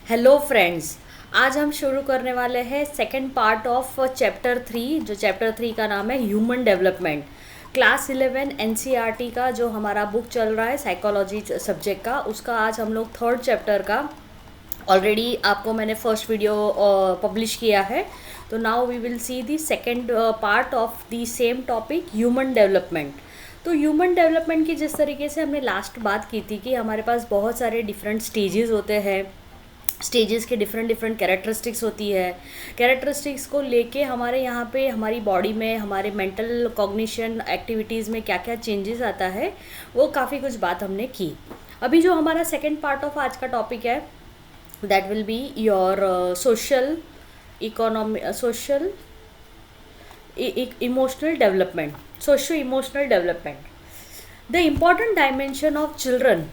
Hello friends. आज हम शुरू करने वाले हैं सेकंड पार्ट ऑफ चैप्टर 3, जो चैप्टर 3 का नाम है ह्यूमन डेवलपमेंट। क्लास 11 एनसीईआरटी का जो हमारा बुक चल रहा है साइकोलॉजी सब्जेक्ट का, उसका आज हम लोग थर्ड चैप्टर का ऑलरेडी आपको मैंने फर्स्ट वीडियो पब्लिश किया है। तो now we will see the second part of the same topic, human development. तो ह्यूमन डेवलपमेंट की जिस तरीके से हमने लास्ट बात की थी कि हमारे पास बहुत सारे डिफरेंट स्टेजेस होते हैं, स्टेजेस के डिफरेंट डिफरेंट कैरेक्टरिस्टिक्स होती है। कैरेक्टरिस्टिक्स को लेके हमारे यहाँ पे हमारी बॉडी में, हमारे मेंटल कॉग्निशन एक्टिविटीज़ में क्या क्या चेंजेस आता है, वो काफ़ी कुछ बात हमने की। अभी जो हमारा सेकेंड पार्ट ऑफ आज का टॉपिक है, that will be your social economy, social emotional development, socio emotional development. The important dimension of children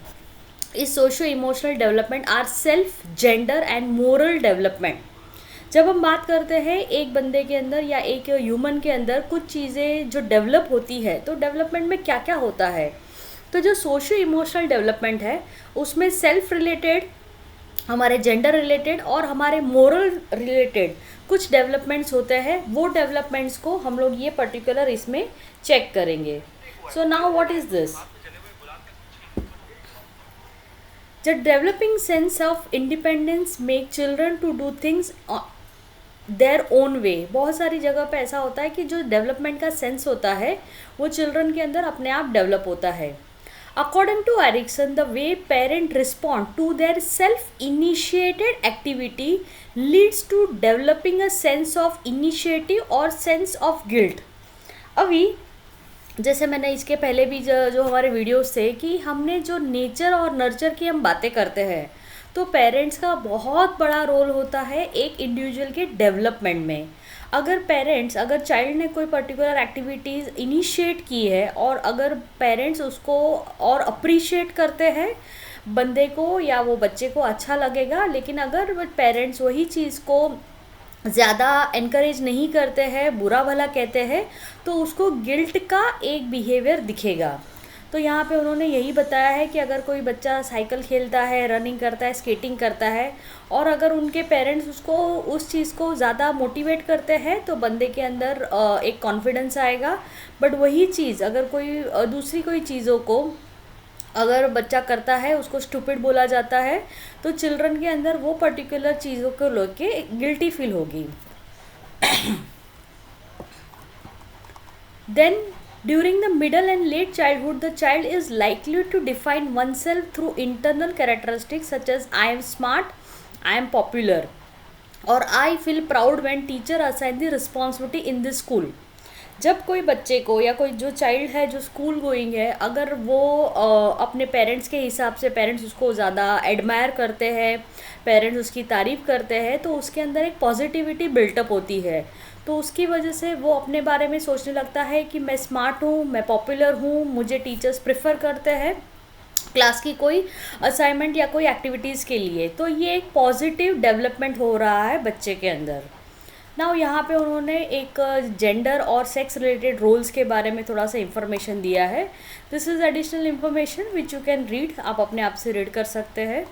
is socio emotional development are self, gender and moral development. जब हम बात करते हैं एक बंदे के अंदर या एक ह्यूमन के अंदर कुछ चीज़ें जो डेवलप होती है, तो डेवलपमेंट में क्या क्या होता है। तो जो सोशो इमोशनल डेवलपमेंट है उसमें सेल्फ रिलेटेड, हमारे जेंडर रिलेटेड और हमारे मोरल रिलेटेड कुछ डेवलपमेंट्स होते हैं। वो डेवलपमेंट्स को हम लोग ये पर्टिकुलर इसमें चेक करेंगे। So now what is this? The developing sense of independence make children to do things their own way। बहुत सारी जगह पे ऐसा होता है कि जो डेवलपमेंट का सेंस होता है वो चिल्ड्रन के अंदर अपने आप डेवलप होता है। According to Erikson, the way parent respond to their self initiated activity leads to developing a sense of initiative और सेंस ऑफ गिल्ट। अभी जैसे मैंने इसके पहले भी जो हमारे वीडियोस थे कि हमने जो नेचर और नर्चर की हम बातें करते हैं, तो पेरेंट्स का बहुत बड़ा रोल होता है एक इंडिविजुअल के डेवलपमेंट में। अगर चाइल्ड ने कोई पर्टिकुलर एक्टिविटीज़ इनिशिएट की है और अगर पेरेंट्स उसको और अप्रिशिएट करते हैं बंदे को या वो बच्चे को, अच्छा लगेगा। लेकिन अगर पेरेंट्स वही चीज़ को ज़्यादा इनकरेज नहीं करते हैं, बुरा भला कहते हैं, तो उसको गिल्ट का एक बिहेवियर दिखेगा। तो यहाँ पे उन्होंने यही बताया है कि अगर कोई बच्चा साइकिल खेलता है, रनिंग करता है, स्केटिंग करता है और अगर उनके पेरेंट्स उसको उस चीज़ को ज़्यादा मोटिवेट करते हैं तो बंदे के अंदर एक कॉन्फिडेंस आएगा। बट वही चीज़ अगर कोई दूसरी कोई चीज़ों को अगर बच्चा करता है, उसको स्टूपिड बोला जाता है, तो चिल्ड्रन के अंदर वो पर्टिकुलर चीज़ों को लेके गिल्टी फील होगी। Then during the middle and late childhood the child is likely to define one self through internal characteristics such as I am smart, I am popular और I feel proud when teacher assign the responsibility in this school. जब कोई बच्चे को या कोई जो child है जो स्कूल गोइंग है, अगर वो अपने पेरेंट्स के हिसाब से, पेरेंट्स उसको ज़्यादा एडमायर करते हैं, पेरेंट्स उसकी तारीफ़ करते हैं, तो उसके अंदर एक पॉजिटिविटी बिल्टअप होती है। तो उसकी वजह से वो अपने बारे में सोचने लगता है कि मैं स्मार्ट हूँ, मैं पॉपुलर हूँ, मुझे टीचर्स प्रेफर करते हैं क्लास की कोई असाइनमेंट या कोई एक्टिविटीज़ के लिए। तो ये एक पॉजिटिव डेवलपमेंट हो रहा है बच्चे के अंदर। नाउ यहाँ पे उन्होंने एक जेंडर और सेक्स रिलेटेड रोल्स के बारे में थोड़ा सा इंफॉर्मेशन दिया है। This is additional information which you can read, आप अपने आप से रीड कर सकते हैं।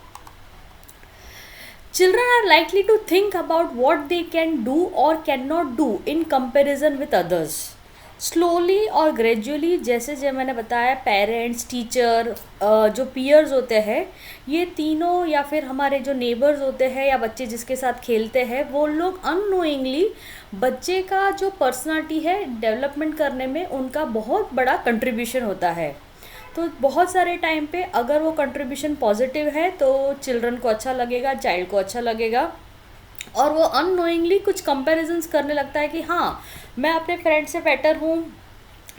Children are likely to think about what they can do or cannot do in comparison with others. Slowly और ग्रेजुअली, जैसे जो मैंने बताया, पेरेंट्स, टीचर, जो पीयर्स होते हैं, ये तीनों या फिर हमारे जो नेबर्स होते हैं या बच्चे जिसके साथ खेलते हैं, वो लोग अननोइंगली बच्चे का जो पर्सनालिटी है डेवलपमेंट करने में उनका बहुत बड़ा कंट्रीब्यूशन होता है। तो बहुत सारे टाइम पे अगर वो कंट्रीब्यूशन पॉजिटिव है तो चिल्ड्रन को अच्छा लगेगा, चाइल्ड को अच्छा लगेगा, और वो अननोइंगली कुछ कंपैरिजंस करने लगता है कि हाँ, मैं अपने फ्रेंड से बेटर हूँ,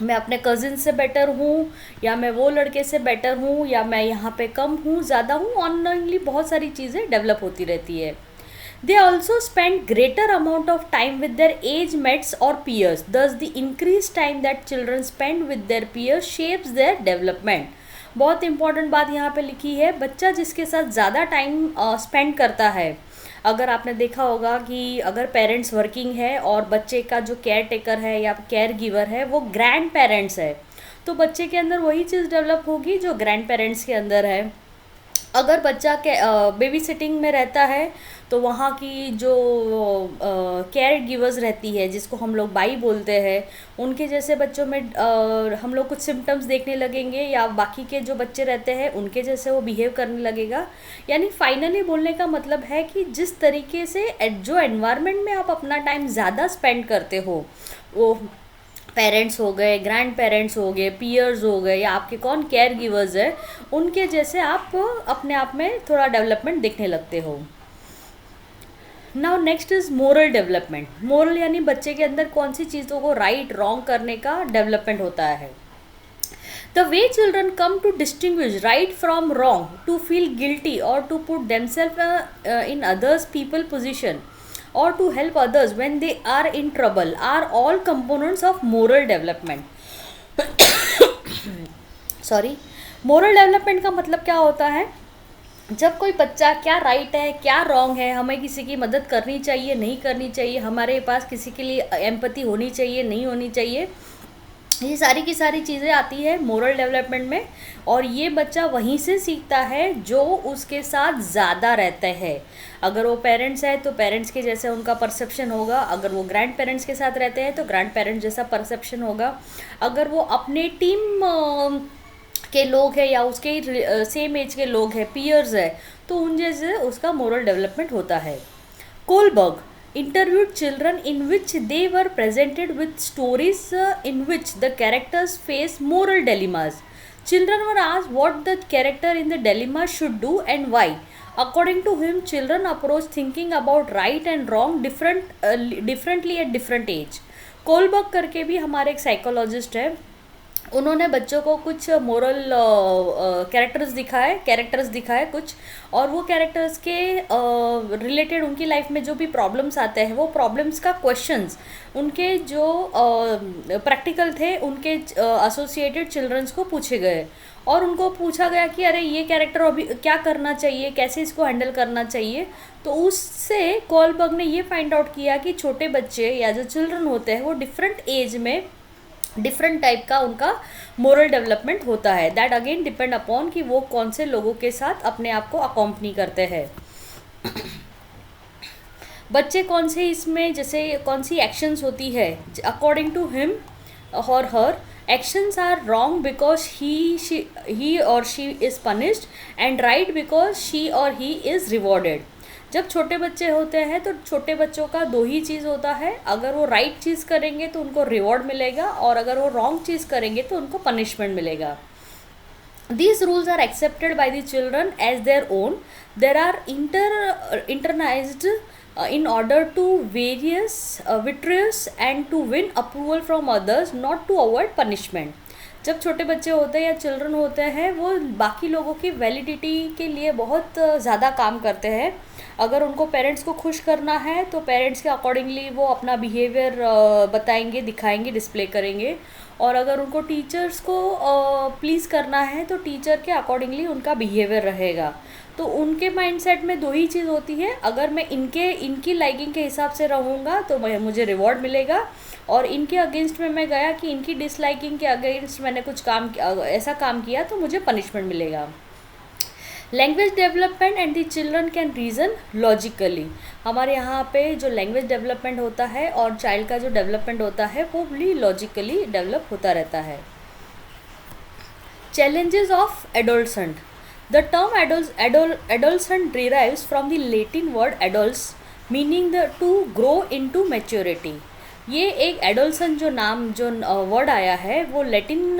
मैं अपने कज़िन से बेटर हूँ, या मैं वो लड़के से बेटर हूँ, या मैं यहाँ पे कम हूँ, ज़्यादा हूँ। अननोइंगली बहुत सारी चीज़ें डेवलप होती रहती है। They also spend greater amount of time with their age mates or peers. Thus, the increased time that children spend with their peers shapes their development. बहुत इंपॉर्टेंट बात यहाँ पे लिखी है, बच्चा जिसके साथ ज़्यादा टाइम स्पेंड करता है, अगर आपने देखा होगा कि अगर पेरेंट्स वर्किंग है और बच्चे का जो केयर टेकर है या केयर गिवर है वो ग्रैंड पेरेंट्स है, तो बच्चे के अंदर वही चीज़ डेवलप होगी जो ग्रैंड पेरेंट्स के अंदर है। अगर बच्चा के बेबी सिटिंग में रहता है तो वहाँ की जो केयर गिवर्स रहती है, जिसको हम लोग बाई बोलते हैं, उनके जैसे बच्चों में हम लोग कुछ सिम्टम्स देखने लगेंगे, या बाकी के जो बच्चे रहते हैं उनके जैसे वो बिहेव करने लगेगा। यानी फाइनली बोलने का मतलब है कि जिस तरीके से जो एनवायरनमेंट में आप अपना टाइम ज़्यादा स्पेंड करते हो, वो पेरेंट्स हो गए, ग्रैंड पेरेंट्स हो गए, पीयर्स हो गए, या आपके कौन केयर गिवर्स है, उनके जैसे आप अपने आप में थोड़ा डेवलपमेंट देखने लगते हो। Now next is moral development. Moral यानी बच्चे के अंदर कौन सी चीज़ों को राइट रॉन्ग करने का डेवलपमेंट होता है। The way children come to distinguish right from wrong, to feel guilty और to put themselves in others people position, or to help others when they are in trouble, are all components of moral development. Sorry, moral development का मतलब क्या होता है? जब कोई बच्चा क्या राइट है क्या रॉन्ग है, हमें किसी की मदद करनी चाहिए नहीं करनी चाहिए, हमारे पास किसी के लिए एम्पैथी होनी चाहिए नहीं होनी चाहिए, ये सारी की सारी चीज़ें आती है मोरल डेवलपमेंट में। और ये बच्चा वहीं से सीखता है जो उसके साथ ज़्यादा रहते हैं। अगर वो पेरेंट्स है तो पेरेंट्स के जैसे उनका परसेप्शन होगा, अगर वो ग्रैंड पेरेंट्स के साथ रहते हैं तो ग्रैंड पेरेंट्स जैसा परसेप्शन होगा, अगर वो अपने टीम के लोग हैं या उसके सेम एज के लोग हैं, पीयर्स है, तो उन जैसे उसका मोरल डेवलपमेंट होता है। Kohlberg interviewed children in which they were presented with stories in which the characters face moral dilemmas. Children were asked what the character in the dilemma should do and why. According to him, children approach thinking about right and wrong differently at different age. Kohlberg करके भी हमारे एक psychologist है, उन्होंने बच्चों को कुछ moral characters दिखाए कुछ, और वो कैरेक्टर्स के रिलेटेड उनकी लाइफ में जो भी प्रॉब्लम्स आते हैं, वो प्रॉब्लम्स का क्वेश्चंस उनके जो प्रैक्टिकल थे उनके एसोसिएटेड चिल्ड्रंस को पूछे गए, और उनको पूछा गया कि अरे ये कैरेक्टर अभी क्या करना चाहिए, कैसे इसको हैंडल करना चाहिए। तो उससे कोलबर्ग ने ये फाइंड आउट किया कि छोटे बच्चे या जो चिल्ड्रन होते हैं वो डिफरेंट एज में डिफरेंट टाइप का उनका मोरल डेवलपमेंट होता है। दैट अगेन डिपेंड अपॉन कि वो कौन से लोगों के साथ अपने आप को अकॉम्पनी करते हैं। बच्चे कौन से इसमें जैसे कौन सी एक्शंस होती है, अकॉर्डिंग टू हिम और हर, actions are wrong because he or she is punished and right because she or he is rewarded. जब छोटे बच्चे होते हैं तो छोटे बच्चों का दो ही चीज़ होता है, अगर वो राइट चीज़ करेंगे तो उनको रिवॉर्ड मिलेगा, और अगर वो रॉन्ग चीज़ करेंगे तो उनको पनिशमेंट मिलेगा। These rules are accepted by the children as their own. There are internalized in order to vitreous and to win approval from others, not to avoid punishment. जब छोटे बच्चे होते हैं या चिल्ड्रन होते हैं, वो बाकी लोगों की वैलिडिटी के लिए बहुत ज़्यादा काम करते हैं। अगर उनको पेरेंट्स को खुश करना है तो पेरेंट्स के अकॉर्डिंगली वो अपना बिहेवियर बताएंगे, दिखाएंगे, डिस्प्ले करेंगे, और अगर उनको टीचर्स को प्लीज़ करना है तो टीचर के अकॉर्डिंगली उनका बिहेवियर रहेगा। तो उनके माइंडसेट में दो ही चीज़ होती है, अगर मैं इनकी लाइकिंग के हिसाब से रहूँगा तो मुझे रिवॉर्ड मिलेगा, और इनके अगेंस्ट में मैं गया कि इनकी डिसलाइकिंग के अगेंस्ट मैंने कुछ ऐसा काम किया तो मुझे पनिशमेंट मिलेगा। Language development and the children can reason logically. हमारे यहाँ पे जो लैंग्वेज डेवलपमेंट होता है और चाइल्ड का जो डेवलपमेंट होता है वो भी लॉजिकली डेवलप होता रहता है। Challenges of adolescent. The term adolescent derives from the Latin word adults meaning to grow into maturity. ये एक एडोलसेंट जो वर्ड आया है वो लैटिन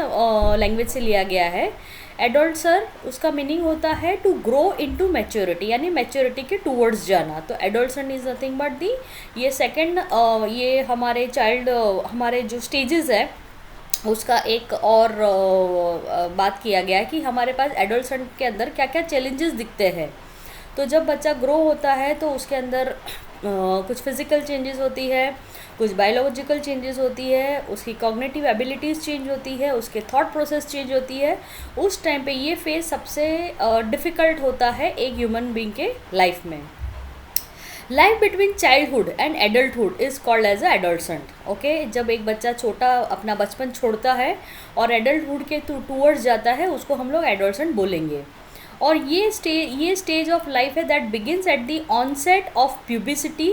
लैंग्वेज से लिया गया है। एडोल्सर उसका मीनिंग होता है टू ग्रो इनटू मैच्योरिटी, यानी मैच्योरिटी के टूवर्ड्स जाना। तो adolescent is nothing but the ये सेकेंड ये हमारे चाइल्ड हमारे जो स्टेजेस है उसका एक और बात किया गया है कि हमारे पास एडोलसेंट के अंदर क्या क्या चैलेंजेस दिखते हैं। तो जब बच्चा ग्रो होता है तो उसके अंदर कुछ फिज़िकल चेंजेस होती है, कुछ बायोलॉजिकल चेंजेस होती है, उसकी कॉग्निटिव एबिलिटीज़ चेंज होती है, उसके थॉट प्रोसेस चेंज होती है। उस टाइम पे ये फेज़ सबसे डिफ़िकल्ट होता है एक ह्यूमन बीइंग के लाइफ में। Life between childhood and adulthood is called as a adolescent. Okay, जब एक बच्चा छोटा अपना बचपन छोड़ता है और एडल्टहुड के टूवर्ड्स जाता है उसको हम लोग एडोलसेंट बोलेंगे। और ये स्टेज ऑफ लाइफ है that begins at the onset of puberty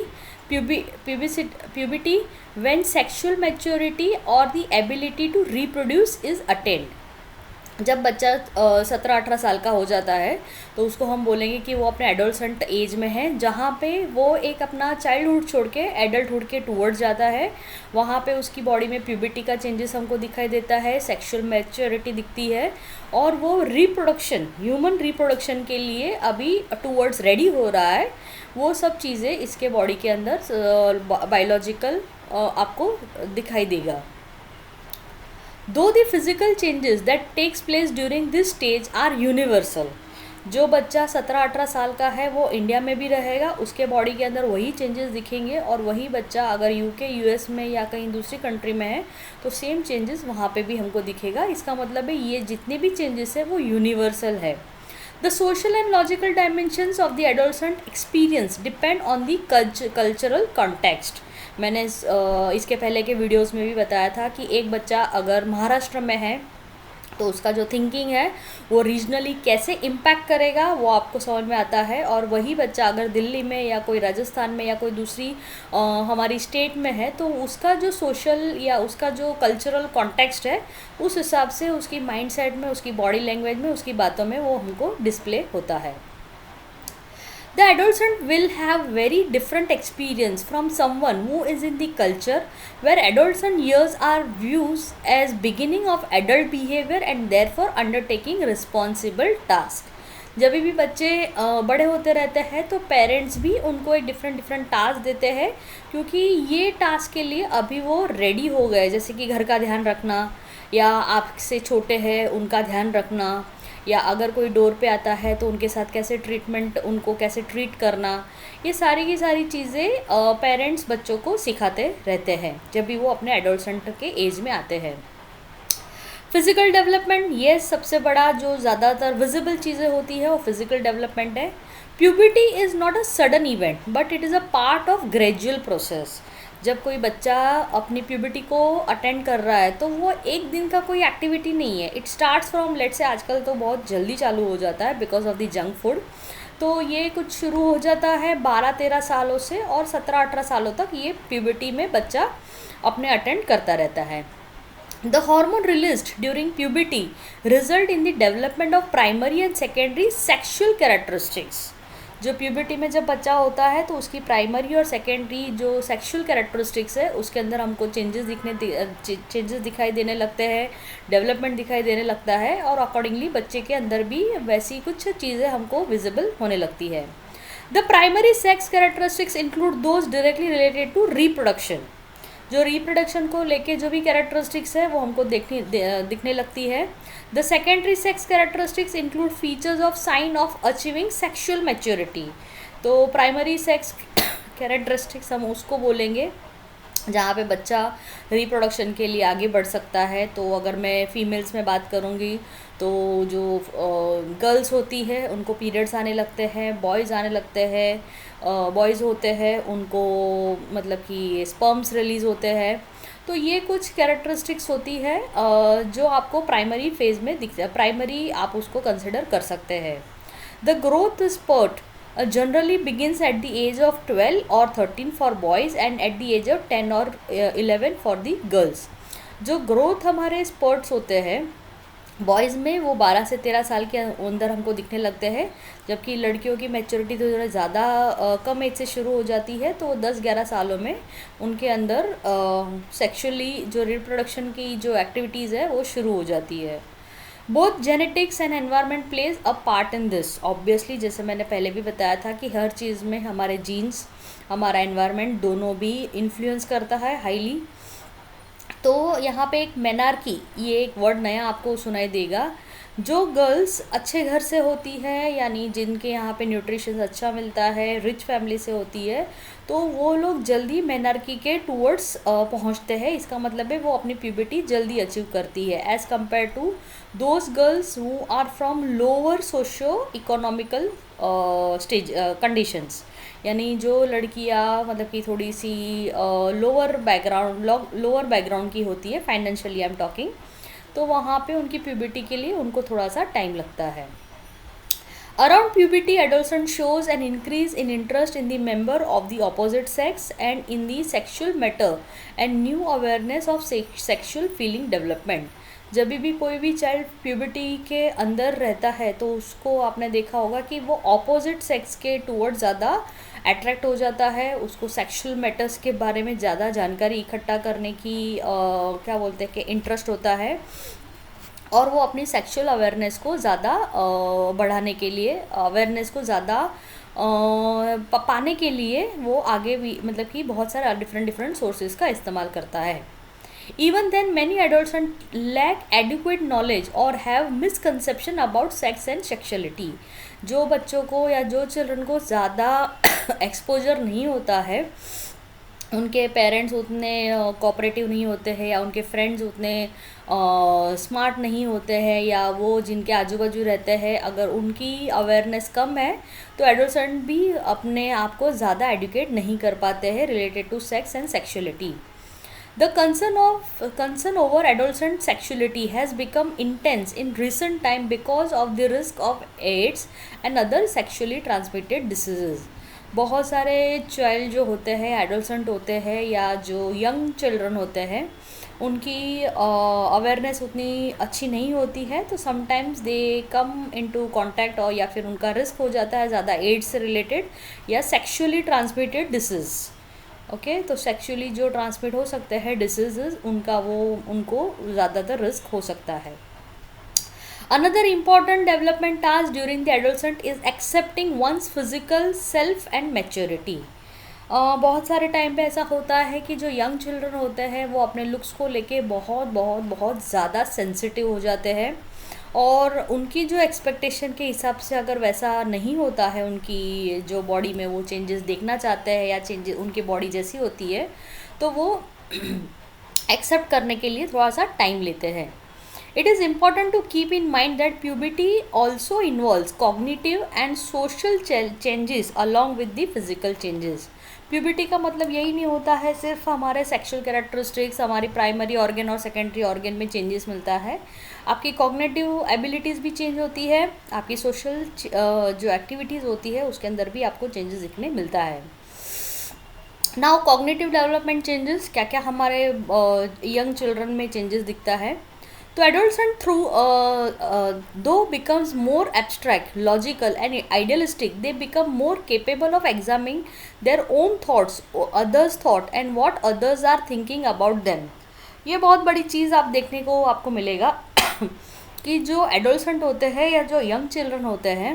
when sexual maturity और the ability to reproduce is attained. जब बच्चा 17-18 साल का हो जाता है तो उसको हम बोलेंगे कि वो अपने एडोलसेंट एज में है, जहाँ पे वो एक अपना चाइल्डहुड छोड़ के एडल्टहुड के टूवर्ड्स जाता है। वहाँ पे उसकी बॉडी में प्यूबिटी का चेंजेस हमको दिखाई देता है, सेक्सुअल मैच्योरिटी दिखती है, और वो रिप्रोडक्शन, ह्यूमन रिप्रोडक्शन के लिए अभी टूवर्ड्स रेडी हो रहा है। वो सब चीज़ें इसके बॉडी के अंदर बायोलॉजिकल आपको दिखाई देगा। Though the physical changes that takes place during this stage are universal, जो बच्चा 17-18 साल का है वो इंडिया में भी रहेगा, उसके बॉडी के अंदर वही चेंजेस दिखेंगे, और वही बच्चा अगर यूके यूएस में या कहीं दूसरी कंट्री में है तो सेम चेंजेस वहाँ पे भी हमको दिखेगा। इसका मतलब है ये जितने भी चेंजेस है वो यूनिवर्सल है। The social and logical dimensions of the adolescent experience depend on the cultural context. मैंने इसके पहले के वीडियोस में भी बताया था कि एक बच्चा अगर महाराष्ट्र में है तो उसका जो थिंकिंग है वो रीजनली कैसे इम्पैक्ट करेगा वो आपको समझ में आता है, और वही बच्चा अगर दिल्ली में या कोई राजस्थान में या कोई दूसरी हमारी स्टेट में है तो उसका जो सोशल या उसका जो कल्चरल कॉन्टेक्स्ट है उस हिसाब से उसकी माइंड सेट में, उसकी बॉडी लैंग्वेज में, उसकी बातों में वो हमको डिस्प्ले होता है। The adolescent will have very different experience from someone who is in the culture where adolescent years are viewed as beginning of adult behavior and therefore undertaking responsible task। जब भी बच्चे बड़े होते रहते हैं तो पेरेंट्स भी उनको एक डिफरेंट टास्क देते हैं, क्योंकि ये टास्क के लिए अभी वो रेडी हो गए, जैसे कि घर का ध्यान रखना, या आपसे छोटे हैं उनका ध्यान रखना, या अगर कोई डोर पे आता है तो उनके साथ कैसे ट्रीटमेंट, उनको कैसे ट्रीट करना, ये सारी की सारी चीज़ें पेरेंट्स बच्चों को सिखाते रहते हैं जब भी वो अपने एडोलसेंट के एज में आते हैं। फिज़िकल डेवलपमेंट, ये सबसे बड़ा जो ज़्यादातर विजिबल चीज़ें होती है वो फिज़िकल डेवलपमेंट है। Puberty is not a sudden event but it is a part of gradual process. जब कोई बच्चा अपनी प्यूबर्टी को अटेंड कर रहा है तो वो एक दिन का कोई एक्टिविटी नहीं है। It starts from, let's say आजकल तो बहुत जल्दी चालू हो जाता है because of the junk food, तो ये कुछ शुरू हो जाता है 12-13 सालों से, और 17-18 सालों तक ये प्यूबर्टी में बच्चा अपने अटेंड करता रहता है। The hormone released during puberty result in the development of primary and secondary sexual characteristics. जो प्यूबर्टी में जब बच्चा होता है तो उसकी प्राइमरी और सेकेंडरी जो सेक्सुअल कैरेक्टरिस्टिक्स है उसके अंदर हमको चेंजेस दिखाई देने लगते हैं, डेवलपमेंट दिखाई देने लगता है, और अकॉर्डिंगली बच्चे के अंदर भी वैसी कुछ चीज़ें हमको विजिबल होने लगती है। The primary sex characteristics include those directly related to reproduction. जो रिप्रोडक्शन को लेके जो भी कैरेक्टरिस्टिक्स है वो हमको दिखने लगती है। The secondary sex characteristics include features of sine of achieving sexual maturity. तो प्राइमरी सेक्स कैरेक्टरिस्टिक्स हम उसको बोलेंगे जहाँ पे बच्चा रिप्रोडक्शन के लिए आगे बढ़ सकता है। तो अगर मैं फीमेल्स में बात करूँगी तो जो गर्ल्स होती है उनको पीरियड्स आने लगते हैं, बॉयज़ आने लगते हैं, बॉयज़ होते हैं उनको मतलब कि स्पर्म्स रिलीज़ होते हैं। तो ये कुछ कैरेक्टरिस्टिक्स होती है जो आपको प्राइमरी फेज़ में दिखता है, प्राइमरी आप उसको कंसिडर कर सकते हैं। The growth spurt generally begins at the age of 12 or 13 for boys and at the age of 10 or 11 for the girls। जो ग्रोथ हमारे स्पर्ट्स होते हैं बॉयज़ में वो 12 से 13 साल के अंदर हमको दिखने लगते हैं, जबकि लड़कियों की मैच्योरिटी तो थोड़ा ज़्यादा कम एज से शुरू हो जाती है, तो 10-11 सालों में उनके अंदर सेक्सुअली जो रिप्रोडक्शन की जो एक्टिविटीज़ है वो शुरू हो जाती है। Both genetics and environment plays a part in this. Obviously जैसे मैंने पहले भी बताया था कि हर चीज़ में हमारे जीन्स, हमारा एनवायरनमेंट दोनों भी इन्फ्लुएंस करता है हाईली। तो यहाँ पे एक मेनार्की, ये एक वर्ड नया आपको सुनाई देगा। जो गर्ल्स अच्छे घर से होती है, यानी जिनके यहाँ पे न्यूट्रिशन अच्छा मिलता है, रिच फैमिली से होती है, तो वो लोग जल्दी मेनार्की के टूवर्ड्स पहुँचते हैं। इसका मतलब है वो अपनी प्यूबर्टी जल्दी अचीव करती है as compare to those girls who are from lower socio economical stage conditions. यानी जो लड़कियाँ मतलब कि थोड़ी सी लोअर बैकग्राउंड की होती है, फाइनेंशियली आई एम टॉकिंग, तो वहाँ पे उनकी प्यूबर्टी के लिए उनको थोड़ा सा टाइम लगता है। Around puberty, adolescent shows an increase in interest in the member of the opposite sex and in the sexual matter and new awareness of sexual feeling development. जब भी कोई भी चाइल्ड प्यूबर्टी के अंदर रहता है तो उसको आपने देखा होगा कि वो ऑपोजिट सेक्स के टूवर्ड ज़्यादा अट्रैक्ट हो जाता है, उसको सेक्सुअल मैटर्स के बारे में ज़्यादा जानकारी इकट्ठा करने की क्या बोलते हैं कि इंटरेस्ट होता है, और वो अपनी सेक्सुअल अवेयरनेस को ज़्यादा बढ़ाने के लिए, अवेयरनेस को ज़्यादा पाने के लिए वो आगे भी मतलब कि बहुत सारे डिफरेंट डिफरेंट सोर्सेज का इस्तेमाल करता है. Even then, many adolescents lack adequate knowledge or have misconception about sex and sexuality. जो बच्चों को या जो चिल्ड्रन को ज़्यादा एक्सपोजर नहीं होता है, उनके पेरेंट्स उतने कोऑपरेटिव नहीं होते हैं या उनके फ्रेंड्स उतने स्मार्ट नहीं होते हैं, या वो जिनके आजू बाजू रहते हैं अगर उनकी अवेयरनेस कम है तो एडोलसेंट भी अपने आप को ज़्यादा एडुकेट नहीं कर पाते हैं related to sex and sexuality. The concern over adolescent sexuality has become intense in recent time because of the risk of AIDS and other sexually transmitted diseases. बहुत सारे चाइल्ड जो होते हैं, एडोलसेंट होते हैं या जो यंग चिल्ड्रन होते हैं, उनकी अवेयरनेस उतनी अच्छी नहीं होती है, तो sometimes they come into contact और या फिर उनका रिस्क हो जाता है ज़्यादा एड्स से रिलेटेड या सेक्सुअली ट्रांसमिटेड डिसीज़. ओके, तो सेक्सुअली जो ट्रांसमिट हो सकते हैं डिसीजेज, उनको ज़्यादातर रिस्क हो सकता है. Another important development task during the adolescent is accepting one's physical self and maturity. बहुत सारे टाइम पे ऐसा होता है कि जो यंग चिल्ड्रन होते हैं वो अपने लुक्स को लेके बहुत बहुत बहुत ज़्यादा सेंसिटिव हो जाते हैं, और उनकी जो एक्सपेक्टेशन के हिसाब से अगर वैसा नहीं होता है, उनकी जो बॉडी में वो चेंजेस देखना चाहते हैं या चेंजेस उनकी बॉडी जैसी होती है, तो वो एक्सेप्ट करने के लिए थोड़ा सा टाइम लेते हैं. It is important to keep in mind that puberty also involves cognitive and social changes along with the physical changes. Puberty का मतलब यही नहीं होता है सिर्फ हमारे सेक्सुअल कैरेक्टरिस्टिक्स, हमारी प्राइमरी ऑर्गन और सेकेंडरी ऑर्गन में चेंजेस मिलता है, आपकी कॉग्निटिव एबिलिटीज़ भी चेंज होती है, आपकी सोशल जो एक्टिविटीज़ होती है उसके अंदर भी आपको चेंजेस दिखने मिलता है. नाउ कॉग्निटिव डेवलपमेंट चेंजेस, क्या क्या हमारे यंग चिल्ड्रन में चेंजेस दिखता है. तो adolescent though becomes more abstract, logical and idealistic, they become more capable of examining their own thoughts, others' thought and what others are thinking about them. ये बहुत बड़ी चीज़ आप देखने को आपको मिलेगा कि जो एडोलसेंट होते हैं या जो यंग चिल्ड्रन होते हैं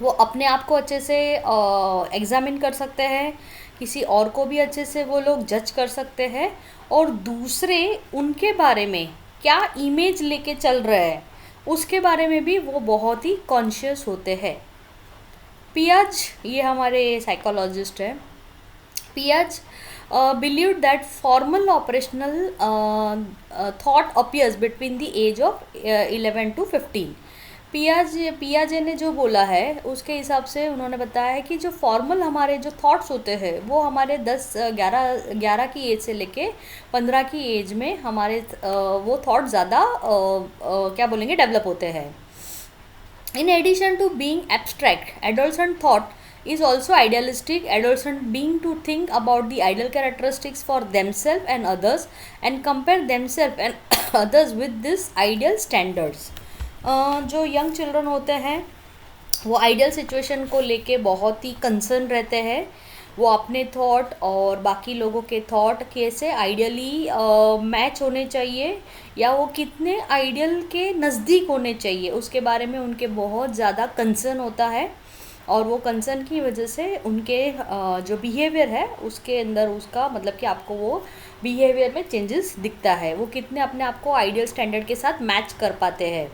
वो अपने आप को अच्छे से एग्जामिन कर सकते हैं, किसी और को भी अच्छे से वो लोग जज कर सकते हैं, और दूसरे उनके बारे में क्या इमेज लेके चल रहे हैं उसके बारे में भी वो बहुत ही कॉन्शियस होते हैं. पियाज, ये हमारे साइकोलॉजिस्ट है, पियाज believed that formal operational thought appears between the age of 11 to 15. पियाजे ने जो बोला है उसके हिसाब से उन्होंने बताया है कि जो फॉर्मल हमारे जो थॉट्स होते हैं वो हमारे 11 की एज से लेके 15 की एज में हमारे वो थॉट ज़्यादा क्या बोलेंगे डेवलप होते हैं. In addition to being abstract, adolescent thought is also idealistic. Adolescent being to think about the ideal characteristics for themselves and others and compare themselves and others with this ideal standards. जो young children होते हैं वो ideal situation को लेके बहुत ही concern रहते हैं, वो अपने थॉट और बाकी लोगों के थॉट कैसे आइडियली मैच होने चाहिए या वो कितने आइडियल के नज़दीक होने चाहिए उसके बारे में उनके बहुत ज़्यादा कंसर्न होता है, और वो कंसर्न की वजह से उनके जो बिहेवियर है उसके अंदर उसका मतलब कि आपको वो बिहेवियर में चेंजेस दिखता है, वो कितने अपने आप को आइडियल स्टैंडर्ड के साथ मैच कर पाते हैं.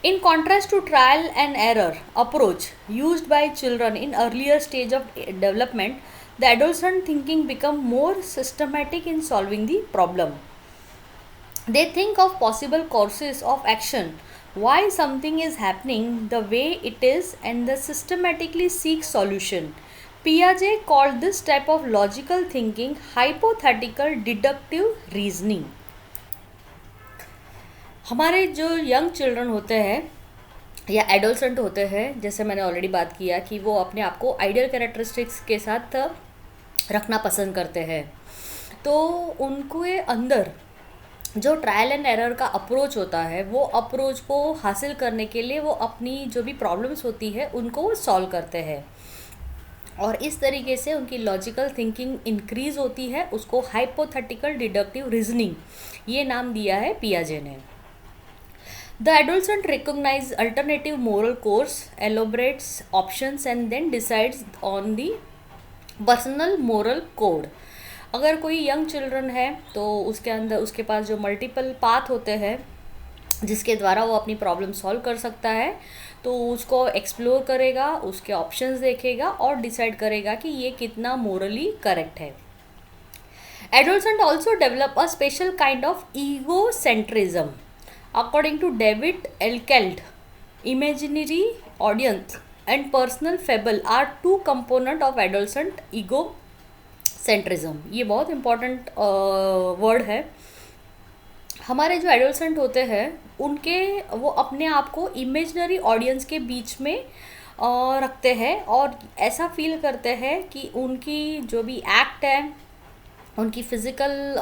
In contrast to trial and error approach used by children in earlier stage of development, the adolescent thinking become more systematic in solving the problem. They think of possible courses of action, why something is happening the way it is, and they systematically seek solution. Piaget called this type of logical thinking hypothetical deductive reasoning. हमारे जो young children होते हैं या adolescent होते हैं, जैसे मैंने already बात किया कि वो अपने आप को आइडियल कैरेक्टरिस्टिक्स के साथ रखना पसंद करते हैं। तो उनके अंदर जो ट्रायल एंड एरर का अप्रोच होता है, वो अप्रोच को हासिल करने के लिए वो अपनी जो भी प्रॉब्लम्स होती है उनको सॉल्व करते हैं, और इस तरीके से उनकी लॉजिकल थिंकिंग इंक्रीज होती है। उसको हाइपोथेटिकल डिडक्टिव रीजनिंग ये नाम दिया है पियाजे ने। The adolescent recognize alternative moral course, elaborates options and then decides on the personal moral code. अगर कोई यंग चिल्ड्रन है तो उसके अंदर उसके पास जो मल्टीपल पाथ होते हैं जिसके द्वारा वो अपनी प्रॉब्लम सॉल्व कर सकता है, तो उसको एक्सप्लोर करेगा, उसके ऑप्शंस देखेगा और डिसाइड करेगा कि ये कितना मोरली करेक्ट है। Adolescent also develop a special kind of egocentrism. According to David Elkind, imaginary audience and personal fable are two component of adolescent egocentrism। ये बहुत इम्पॉर्टेंट वर्ड है। हमारे जो एडोलसेंट होते हैं उनके वो अपने आप को इमेजिनरी ऑडियंस के बीच में रखते हैं और ऐसा फील करते हैं कि उनकी जो भी एक्ट है, उनकी फिज़िकल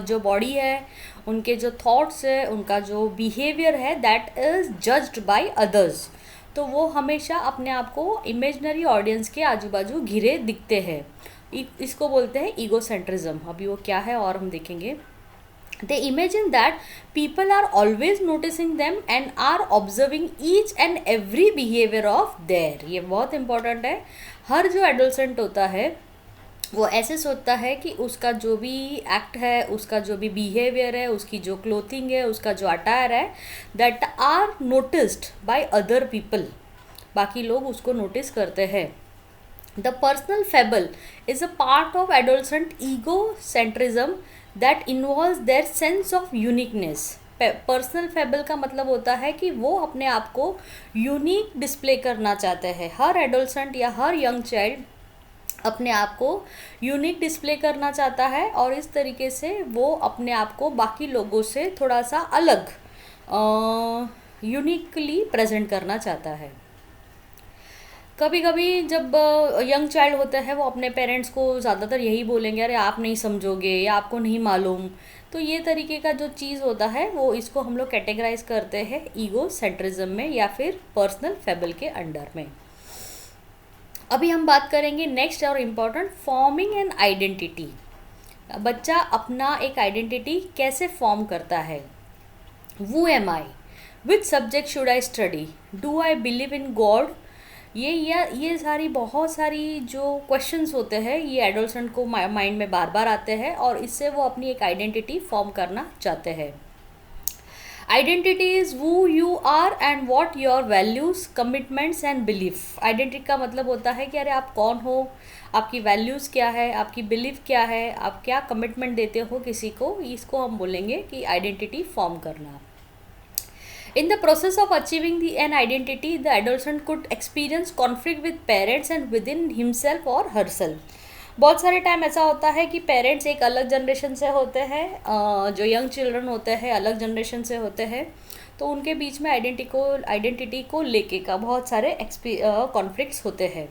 जो बॉडी है, उनके जो थॉट्स है, उनका जो बिहेवियर है, that is judged by others. तो वो हमेशा अपने आप को इमेजिनरी ऑडियंस के आजू बाजू घिरे दिखते हैं। इसको बोलते हैं ईगोसेंट्रिज्म। अभी वो क्या है और हम देखेंगे। They imagine that people are always noticing them and are observing each and every behavior of their। ये बहुत इम्पोर्टेंट है। हर जो एडोलसेंट होता है वो ऐसे सोचता है कि उसका जो भी एक्ट है, उसका जो भी बिहेवियर है, उसकी जो क्लोथिंग है, उसका जो अटायर है, that are noticed by other people. बाकी लोग उसको नोटिस करते हैं। The personal fable is a part of adolescent egocentrism that involves their sense of uniqueness. Personal fable का मतलब होता है कि वो अपने आप को यूनिक डिस्प्ले करना चाहते हैं। हर एडोलसेंट या हर यंग चाइल्ड अपने आप को यूनिक डिस्प्ले करना चाहता है और इस तरीके से वो अपने आप को बाकी लोगों से थोड़ा सा अलग यूनिकली प्रेजेंट करना चाहता है। कभी कभी जब यंग चाइल्ड होता है वो अपने पेरेंट्स को ज़्यादातर यही बोलेंगे, अरे आप नहीं समझोगे या आपको नहीं मालूम। तो ये तरीके का जो चीज़ होता है वो इसको हम लोग कैटेगराइज करते हैं ईगो सेंट्रिज्म में या फिर पर्सनल फेबल के अंडर में। अभी हम बात करेंगे नेक्स्ट और इम्पॉर्टेंट, फॉर्मिंग एन आइडेंटिटी। बच्चा अपना एक आइडेंटिटी कैसे फॉर्म करता है। वो am I, which subject should I study, do I believe in God. ये सारी बहुत सारी जो क्वेश्चंस होते हैं ये एडोलसेंट को माइंड में बार बार आते हैं और इससे वो अपनी एक आइडेंटिटी फॉर्म करना चाहते हैं। Identity is who you are and what your values, commitments and belief. Identity का मतलब होता है कि अरे आप कौन हो, आपकी वैल्यूज़ क्या है, आपकी बिलीफ क्या है, आप क्या कमिटमेंट देते हो किसी को, इसको हम बोलेंगे कि आइडेंटिटी फॉर्म करना। In the process of achieving an identity, the adolescent could experience conflict with parents and within himself or herself। बहुत सारे टाइम ऐसा होता है कि पेरेंट्स एक अलग जनरेशन से होते हैं, जो यंग चिल्ड्रन होते हैं अलग जनरेशन से होते हैं, तो उनके बीच में आइडेंटिटी को लेके का बहुत सारे कॉन्फ्लिक्ट्स होते हैं।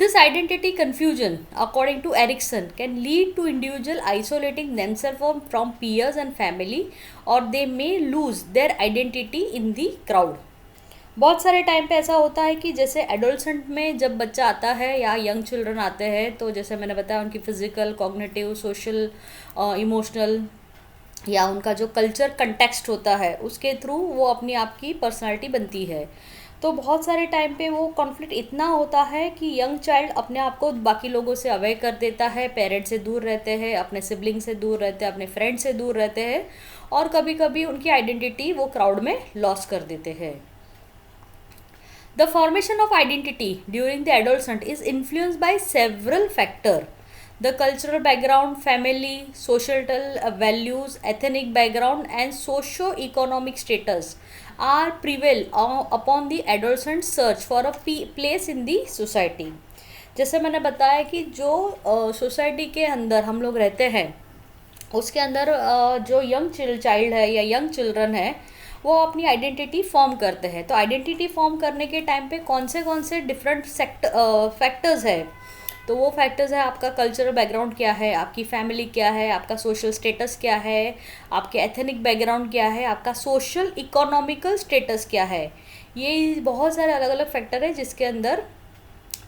This identity confusion, according to Erikson, can lead to individual isolating themselves from peers and family, or they may lose their identity in the crowd। बहुत सारे टाइम पे ऐसा होता है कि जैसे एडोलसेंट में जब बच्चा आता है या यंग चिल्ड्रन आते हैं, तो जैसे मैंने बताया उनकी फिज़िकल, कॉग्निटिव, सोशल, इमोशनल या उनका जो कल्चर कंटेक्स्ट होता है उसके थ्रू वो अपनी आप की पर्सनालिटी बनती है। तो बहुत सारे टाइम पे वो कॉन्फ्लिक्ट इतना होता है कि यंग चाइल्ड अपने आप को बाकी लोगों से अवॉइड कर देता है, पेरेंट्स से दूर रहते हैं, अपने सिबलिंग से दूर रहते हैं, अपने फ्रेंड से दूर रहते हैं और कभी कभी उनकी आइडेंटिटी वो क्राउड में लॉस कर देते हैं। The formation of identity during the adolescent is influenced by several factors. The cultural background, family, societal values, ethnic background, and socio-economic status are prevail upon the adolescent search for a place in the society। जैसे मैंने बताया कि जो society के अंदर हम लोग रहते हैं उसके अंदर जो यंग चाइल्ड है या यंग चिल्ड्रन है वो अपनी आइडेंटिटी फॉर्म करते हैं। तो आइडेंटिटी फॉर्म करने के टाइम पे कौन से डिफरेंट फैक्टर्स है, तो वो फैक्टर्स है आपका कल्चरल बैकग्राउंड क्या है, आपकी फैमिली क्या है, आपका सोशल स्टेटस क्या है, आपके एथनिक बैकग्राउंड क्या है, आपका सोशल इकोनॉमिकल स्टेटस क्या है। ये बहुत सारे अलग अलग फैक्टर है जिसके अंदर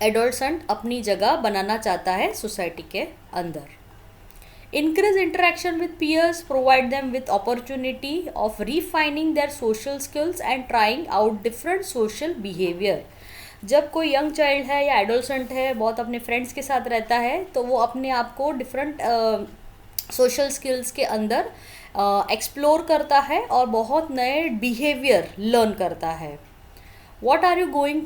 एडोलसेंट अपनी जगह बनाना चाहता है सोसाइटी के अंदर। Increase interaction with peers, provide them with opportunity of refining their social skills and trying out different social behavior। जब कोई यंग चाइल्ड है या एडोलसेंट है बहुत अपने फ्रेंड्स के साथ रहता है तो वो अपने आप को डिफरेंट सोशल स्किल्स के अंदर एक्सप्लोर करता है और बहुत नए बिहेवियर लर्न करता है। What are you going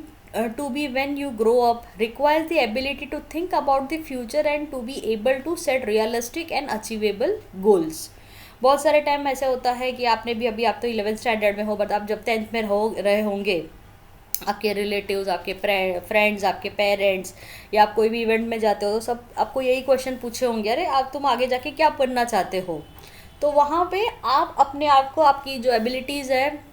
to be when you grow up requires the ability to think about the future and to be able to set realistic and achievable goals। बहुत सारे time ऐसे होता है कि आपने भी अभी, आप तो 11th स्टैंडर्ड में हो, बट आप जब 10th में हो रहे होंगे, आपके रिलेटिव्स, आपके फ्रेंड्स, आपके पेरेंट्स, या आप कोई भी इवेंट में जाते हो तो सब आपको यही क्वेश्चन पूछे होंगे, अरे आप तुम आगे जाके क्या बनना चाहते हो। तो वहाँ पे आप अपने आप को, आपकी जो एबिलिटीज़ है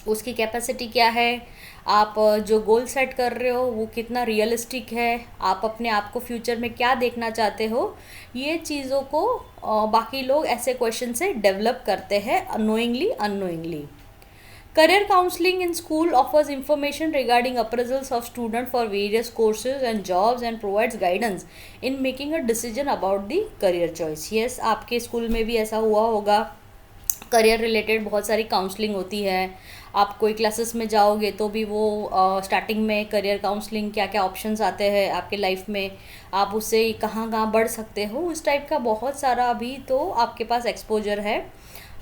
उसकी कैपेसिटी क्या है, आप जो गोल सेट कर रहे हो वो कितना रियलिस्टिक है, आप अपने आप को फ्यूचर में क्या देखना चाहते हो, ये चीज़ों को बाकी लोग ऐसे क्वेश्चन से डेवलप करते हैं knowingly unknowingly. Career counseling in school offers information regarding appraisals of students for various courses and jobs and provides guidance in making a decision about the career choice। Yes, आपके school में भी ऐसा हुआ होगा, career related बहुत सारी counselling होती है। आप कोई क्लासेस में जाओगे तो भी वो स्टार्टिंग में करियर काउंसलिंग, क्या क्या ऑप्शंस आते हैं आपके लाइफ में, आप उससे कहाँ कहाँ बढ़ सकते हो, उस टाइप का बहुत सारा अभी तो आपके पास एक्सपोजर है।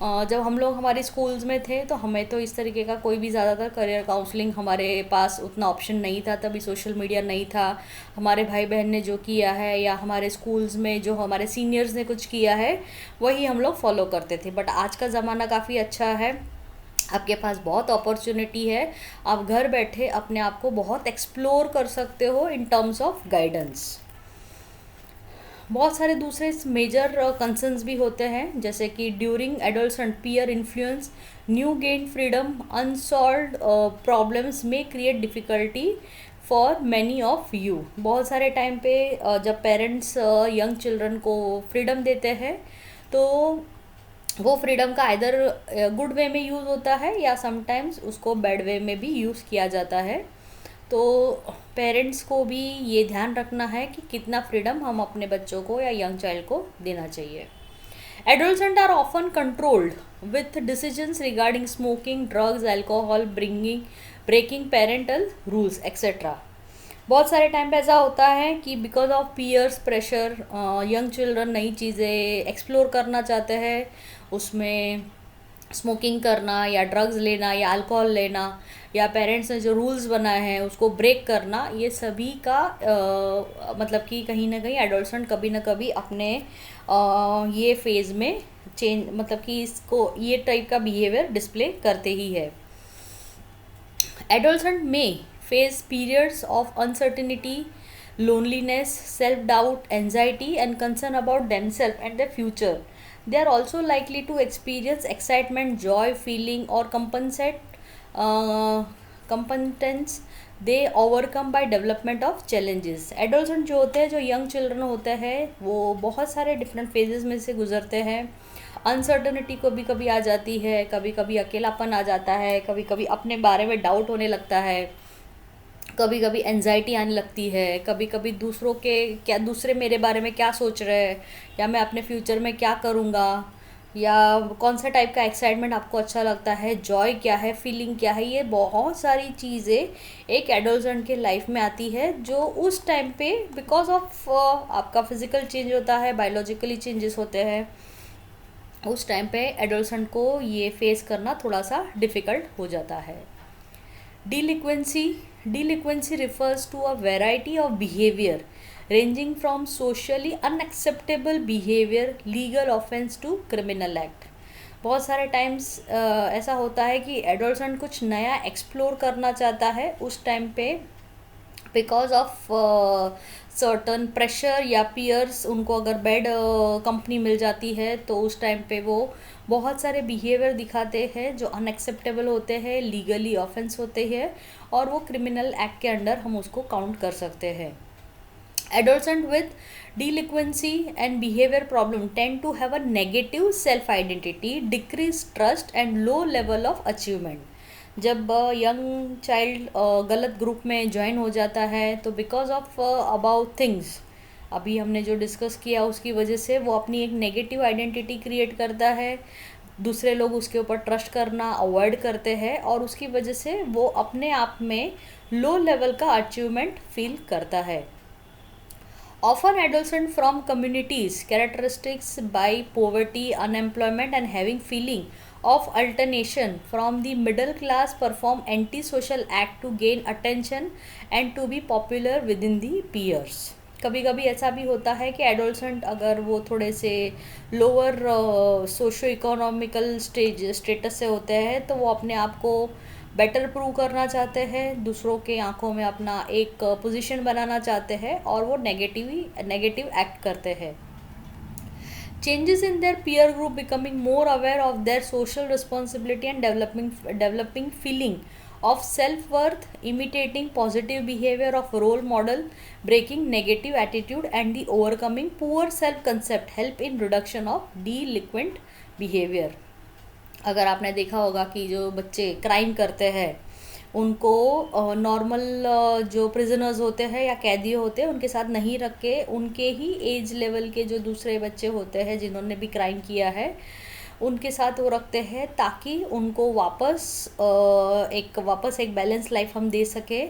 जब हम लोग हमारे स्कूल्स में थे तो हमें तो इस तरीके का कोई भी ज़्यादातर करियर काउंसलिंग, हमारे पास उतना ऑप्शन नहीं था, तभी सोशल मीडिया नहीं था। हमारे भाई बहन ने जो किया है या हमारे स्कूल्स में जो हमारे सीनियर्स ने कुछ किया है वही हम लोग फॉलो करते थे। बट आज का ज़माना काफ़ी अच्छा है, आपके पास बहुत अपॉर्चुनिटी है, आप घर बैठे अपने आप को बहुत एक्सप्लोर कर सकते हो इन टर्म्स ऑफ गाइडेंस। बहुत सारे दूसरे मेजर कंसर्न्स भी होते हैं, जैसे कि during adolescent peer influence, new gain freedom, unsolved problems में create difficulty for many of you. बहुत सारे टाइम पे जब पेरेंट्स यंग चिल्ड्रन को फ्रीडम देते हैं तो वो फ्रीडम का आइदर गुड वे में यूज़ होता है या समटाइम्स उसको बैड वे में भी यूज़ किया जाता है। तो पेरेंट्स को भी ये ध्यान रखना है कि कितना फ्रीडम हम अपने बच्चों को या यंग चाइल्ड को देना चाहिए। Adolescent are often controlled with decisions regarding smoking, drugs, alcohol, breaking parental rules etcetera. बहुत सारे टाइम पे ऐसा होता है कि because of peers pressure young children नई चीज़ें एक्सप्लोर करना चाहते हैं, उसमें स्मोकिंग करना या ड्रग्स लेना या अल्कोहल लेना या पेरेंट्स ने जो रूल्स बनाए हैं उसको ब्रेक करना, ये सभी का मतलब कि कहीं ना कहीं एडोलसेंट कभी ना कभी अपने ये फेज़ में चेंज, मतलब कि इसको ये टाइप का बिहेवियर डिस्प्ले करते ही है। एडोलसेंट में face periods of uncertainty, loneliness, self-doubt, anxiety and concern about themselves and their future. They are also likely to experience excitement, joy, feeling or competence they overcome by development of challenges। Adolescent जो होते हैं, जो young children होते हैं, वो बहुत सारे different phases में से गुजरते हैं। अनसर्टनिटी कभी कभी आ जाती है, कभी कभी अकेलापन आ जाता है, कभी कभी अपने बारे में डाउट होने लगता है, कभी कभी एनजाइटी आने लगती है, कभी कभी दूसरों के क्या, दूसरे मेरे बारे में क्या सोच रहे हैं या मैं अपने फ्यूचर में क्या करूँगा, या कौन सा टाइप का एक्साइटमेंट आपको अच्छा लगता है, जॉय क्या है, फीलिंग क्या है। ये बहुत सारी चीज़ें एक एडोलसेंट के लाइफ में आती है जो उस टाइम पे बिकॉज ऑफ आपका फिजिकल चेंज होता है, बायोलॉजिकली चेंजेस होते हैं, उस टाइम पे एडोलसेंट को ये फेस करना थोड़ा सा डिफ़िकल्ट हो जाता है। Delinquency refers to a variety of behavior ranging from socially unacceptable behavior, legal offense to criminal act। बहुत सारे टाइम्स ऐसा होता है कि एडोलसेंट कुछ नया एक्सप्लोर करना चाहता है, उस टाइम पे बिकॉज ऑफ सर्टन प्रेशर या पियर्स, उनको अगर बैड कंपनी मिल जाती है तो उस टाइम पे वो बहुत सारे बिहेवियर दिखाते हैं जो अनएक्सेप्टेबल होते हैं, लीगली ऑफेंस होते हैं, और वो क्रिमिनल एक्ट के अंडर हम उसको काउंट कर सकते हैं. Adolescents with delinquency and behavior problem tend to have a negative self identity, decreased trust and low level of achievement. जब यंग चाइल्ड गलत ग्रुप में ज्वाइन हो जाता है तो बिकॉज ऑफ अबाउट थिंग्स अभी हमने जो डिस्कस किया उसकी वजह से वो अपनी एक नेगेटिव आइडेंटिटी क्रिएट करता है, दूसरे लोग उसके ऊपर ट्रस्ट करना अवॉइड करते हैं और उसकी वजह से वो अपने आप में लो लेवल का अचीवमेंट फील करता है. Often adolescents from communities characteristics by poverty, unemployment and having feeling of alienation from the middle class perform antisocial act to gain attention and to be popular within the peers. कभी कभी ऐसा भी होता है कि adolescent अगर वो थोड़े से लोअर सोशो इकोनॉमिकल स्टेटस से होते हैं तो वो अपने आप को बेटर प्रूव करना चाहते हैं, दूसरों के आंखों में अपना एक पोजीशन बनाना चाहते हैं और वो नेगेटिव एक्ट करते हैं. Changes in their peer group, becoming more aware of their social responsibility and developing feeling of self-worth, imitating positive behavior of role model, breaking negative attitude and the overcoming poor self-concept help in reduction of delinquent behavior. अगर आपने देखा होगा कि जो बच्चे crime करते हैं उनको नॉर्मल जो प्रिजनर्स होते हैं या कैदी होते हैं उनके साथ नहीं रख के उनके ही एज लेवल के जो दूसरे बच्चे होते हैं जिन्होंने भी क्राइम किया है उनके साथ वो रखते हैं ताकि उनको वापस एक बैलेंस लाइफ हम दे सके.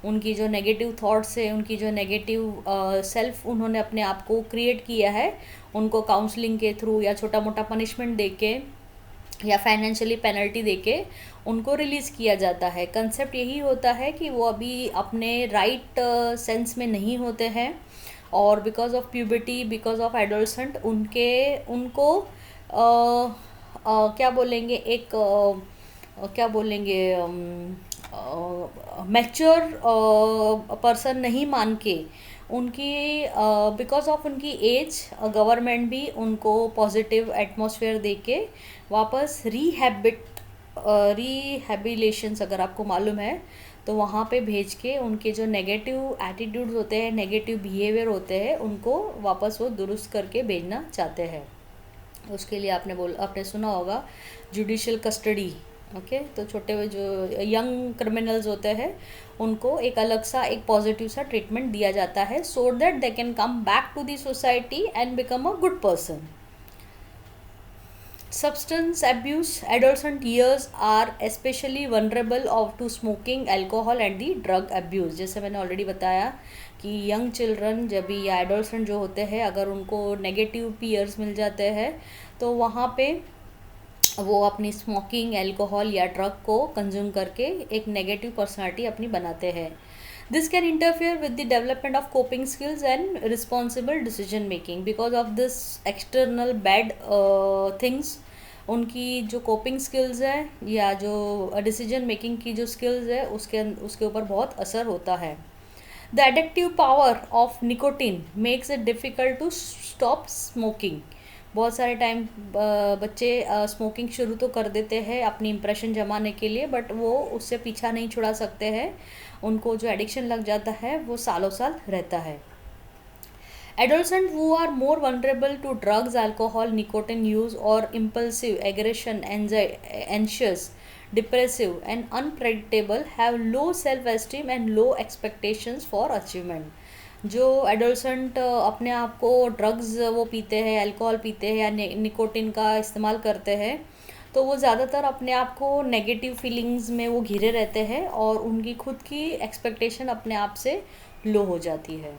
उनकी जो नेगेटिव थॉट्स है, उनकी जो नेगेटिव सेल्फ उन्होंने अपने आप को क्रिएट किया है, उनको काउंसलिंग के थ्रू या छोटा मोटा पनिशमेंट दे के या फाइनेंशियली पेनल्टी देके उनको रिलीज़ किया जाता है. कंसेप्ट यही होता है कि वो अभी अपने राइट सेंस में नहीं होते हैं और because of puberty, because of adolescent उनको क्या बोलेंगे क्या बोलेंगे मैच्योर पर्सन नहीं मान के उनकी बिकॉज ऑफ उनकी एज गवर्नमेंट भी उनको पॉजिटिव एटमॉस्फेयर दे के वापस रिहैबिलेशंस अगर आपको मालूम है तो वहाँ पे भेज के उनके जो नेगेटिव एटीट्यूड्स होते हैं, नेगेटिव बिहेवियर होते हैं, उनको वापस वो दुरुस्त करके भेजना चाहते हैं. उसके लिए आपने सुना होगा जुडिशियल कस्टडी. ओके, तो छोटे हुए जो यंग क्रिमिनल्स होते हैं उनको एक अलग सा एक पॉजिटिव सा ट्रीटमेंट दिया जाता है so that they can come back to the society and become a good person. Substance abuse, adolescent years are especially vulnerable to smoking, alcohol and the drug abuse. जैसे मैंने ऑलरेडी बताया कि young children जब भी या adolescent जो होते हैं अगर उनको नेगेटिव पीयर्स मिल जाते हैं तो वहाँ पे वो अपनी स्मोकिंग, अल्कोहल या ड्रग को कंज्यूम करके एक नेगेटिव पर्सनालिटी अपनी बनाते हैं. This can interfere with the development of coping skills and responsible decision making. Because of this external bad things, उनकी जो कोपिंग स्किल्स है या जो डिसीजन मेकिंग की जो स्किल्स है उसके ऊपर बहुत असर होता है. The addictive power of nicotine makes it difficult to stop smoking. बहुत सारे टाइम बच्चे स्मोकिंग शुरू तो कर देते हैं अपनी इम्प्रेशन जमाने के लिए, बट वो उससे पीछा नहीं छुड़ा सकते हैं. उनको जो एडिक्शन लग जाता है वो सालों साल रहता है. Adolescents who are more vulnerable to drugs, alcohol, nicotine use or impulsive aggression, anxious, depressive and unpredictable have low self-esteem and low expectations for achievement. जो एडोलसेंट अपने आप को ड्रग्स वो पीते हैं, अल्कोहल पीते हैं या निकोटिन का इस्तेमाल करते हैं तो वो ज़्यादातर अपने आप को नेगेटिव फीलिंग्स में वो घिरे रहते हैं और उनकी खुद की एक्सपेक्टेशन अपने आप से लो हो जाती है.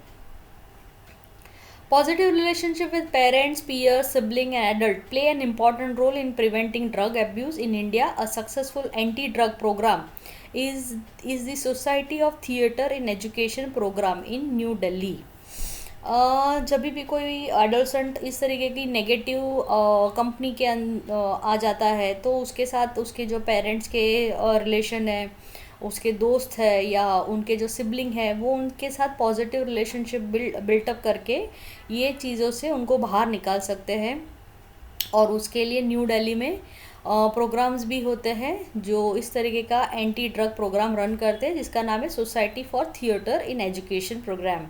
Positive relationship with parents, peers, sibling and adult play an important role in preventing drug abuse in India. A successful anti-drug program is the Society of Theatre in Education program in New Delhi. जब भी कोई adolescent इस तरीके की negative company के आ जाता है तो उसके साथ उसके जो पेरेंट्स के रिलेशन है उसके दोस्त है या उनके जो सिबलिंग है वो उनके साथ पॉजिटिव रिलेशनशिप बिल्टअप करके ये चीज़ों से उनको बाहर निकाल सकते हैं। और उसके लिए न्यू दिल्ली में प्रोग्राम्स भी होते हैं जो इस तरीके का एंटी ड्रग प्रोग्राम रन करते हैं, जिसका नाम है society for theatre in education programme.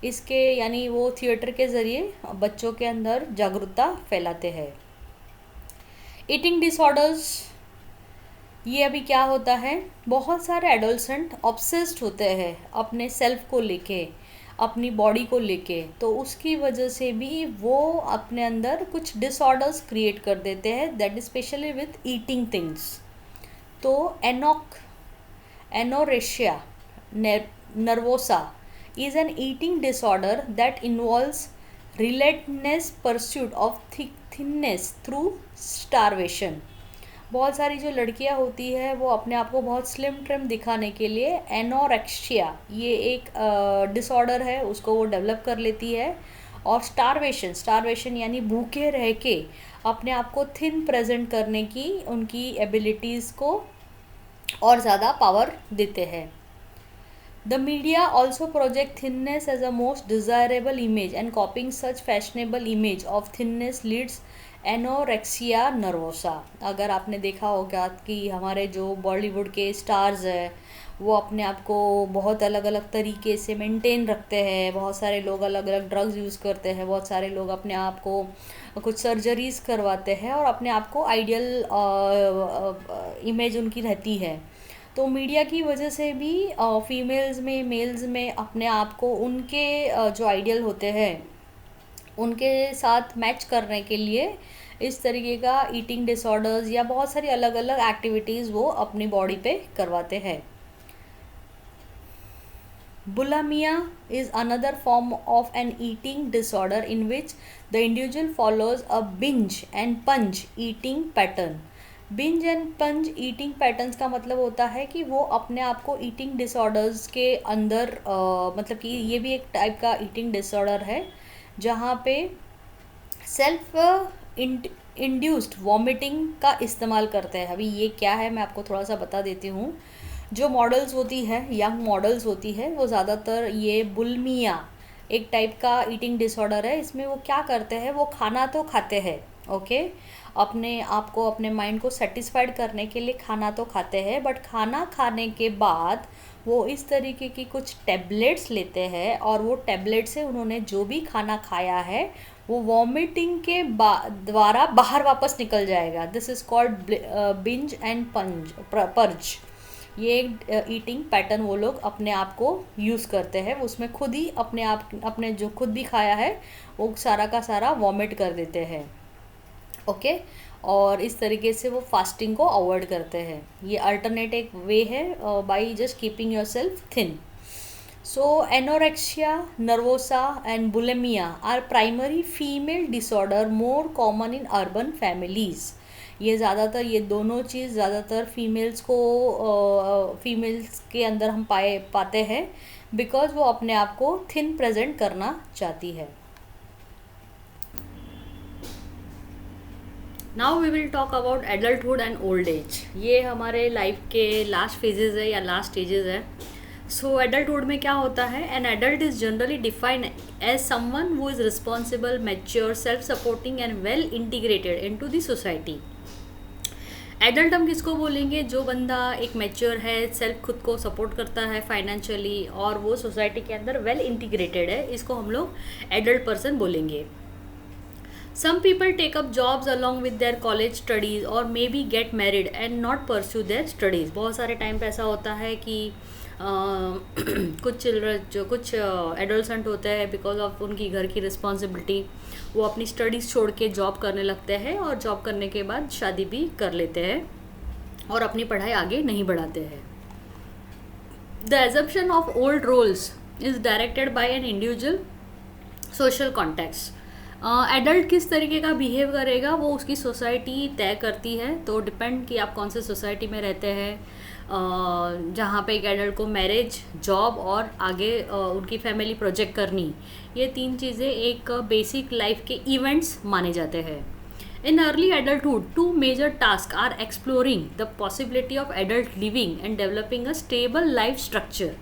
इसके यानी वो थिएटर के ज़रिए बच्चों के अंदर जागरूकता फैलाते हैं। ईटिंग डिसऑर्डर्स, ये अभी क्या होता है, बहुत सारे एडोलसेंट ऑब्सेस्ड होते हैं अपने सेल्फ को लेके, अपनी बॉडी को लेके, तो उसकी वजह से भी वो अपने अंदर कुछ डिसऑर्डर्स क्रिएट कर देते हैं, that specially with eating things. तो एनोरेशिया nervosa is an eating disorder that involves relentless pursuit of thinness through starvation। बहुत सारी जो लड़कियां होती है वो अपने आप को बहुत स्लिम ट्रिम दिखाने के लिए एनोरेक्सिया, ये एक डिसऑर्डर है, उसको वो डेवलप कर लेती है। और स्टारवेशन यानी भूखे रह के अपने आप को थिन प्रेजेंट करने की उनकी एबिलिटीज़ को और ज़्यादा पावर देते हैं। The media also project thinness as a most desirable image, and copying such fashionable image of thinness leads anorexia nervosa. अगर आपने देखा होगा कि हमारे जो बॉलीवुड के स्टार्स हैं वो अपने आप को बहुत अलग अलग तरीके से मेंटेन रखते हैं, बहुत सारे लोग अलग अलग ड्रग्स यूज़ करते हैं, बहुत सारे लोग अपने आप को कुछ सर्जरीज करवाते हैं और अपने आप को आइडियल इमेज उनकी रहती है। तो मीडिया की वजह से भी फीमेल्स में मेल्स में अपने आप को उनके जो आइडियल होते हैं उनके साथ मैच करने के लिए इस तरीके का ईटिंग डिसऑर्डर्स या बहुत सारी अलग अलग एक्टिविटीज़ वो अपनी बॉडी पे करवाते हैं। Bulimia is another form of an eating disorder in which the individual follows a binge and punch eating pattern। Binge and पंज ईटिंग पैटर्न्स का मतलब होता है कि वो अपने आप को ईटिंग डिसऑर्डर्स के अंदर मतलब कि ये भी एक टाइप का ईटिंग डिसऑर्डर है जहाँ पे सेल्फ इंड्यूस्ड वॉमिटिंग का इस्तेमाल करते हैं। अभी ये क्या है मैं आपको थोड़ा सा बता देती हूँ। जो मॉडल्स होती है, यंग मॉडल्स होती है, वो ज़्यादातर ये बुलिमिया एक टाइप का ईटिंग डिसऑर्डर है। इसमें वो क्या करते हैं, वो खाना तो खाते हैं, ओके, अपने आप को अपने माइंड को सेटिस्फाइड करने के लिए खाना तो खाते हैं, बट खाना खाने के बाद वो इस तरीके की कुछ टैबलेट्स लेते हैं और वो टैबलेट से उन्होंने जो भी खाना खाया है वो वॉमिटिंग के द्वारा बाहर वापस निकल जाएगा। This is called binge and purge. ये एक ईटिंग पैटर्न वो लोग अपने आप को यूज़ करते हैं, उसमें खुद ही अपने जो खुद भी खाया है वो सारा का सारा वॉमिट कर देते हैं, ओके। और इस तरीके से वो फास्टिंग को अवॉइड करते हैं। ये अल्टरनेट एक वे है by just keeping yourself thin. So anorexia nervosa and bulimia are primary female disorder more common in urban families. ये ज़्यादातर ये दोनों चीज़ ज़्यादातर फीमेल्स के अंदर हम पाते हैं बिकॉज वो अपने आप को थिन प्रेजेंट करना चाहती है। Now we will talk about adulthood and old age. ये हमारे लाइफ के लास्ट फेजेस है या लास्ट स्टेजेस है। सो एडल्टहुड में क्या होता है, an adult is generally defined as someone who is responsible, mature, self supporting and well integrated into the society. Adult हम किसको बोलेंगे, जो बंदा एक मैच्योर है, सेल्फ खुद को सपोर्ट करता है फाइनेंशियली और वो सोसाइटी के अंदर वेल इंटीग्रेटेड है, इसको हम लोग एडल्ट पर्सन बोलेंगे। Some people take up jobs along with their college studies or maybe get married and not pursue their studies। बहुत सारे टाइम पे ऐसा होता है कि कुछ चिल्ड्रन जो कुछ एडोलसेंट होते हैं बिकॉज ऑफ उनकी घर की रिस्पॉन्सिबिलिटी वो अपनी स्टडीज़ छोड़ के जॉब करने लगते हैं और जॉब करने के बाद शादी भी कर लेते हैं और अपनी पढ़ाई आगे नहीं बढ़ाते हैं। The assumption of old roles is directed by an individual social context. Adult किस तरीके का बिहेव करेगा वो उसकी सोसाइटी तय करती है। तो डिपेंड कि आप कौन से सोसाइटी में रहते हैं, जहाँ पे एक एडल्ट को मैरिज, जॉब और आगे उनकी फैमिली प्रोजेक्ट करनी, ये तीन चीज़ें एक बेसिक लाइफ के इवेंट्स माने जाते हैं। In early adulthood, two major tasks are exploring the possibility of adult living and developing a stable life structure.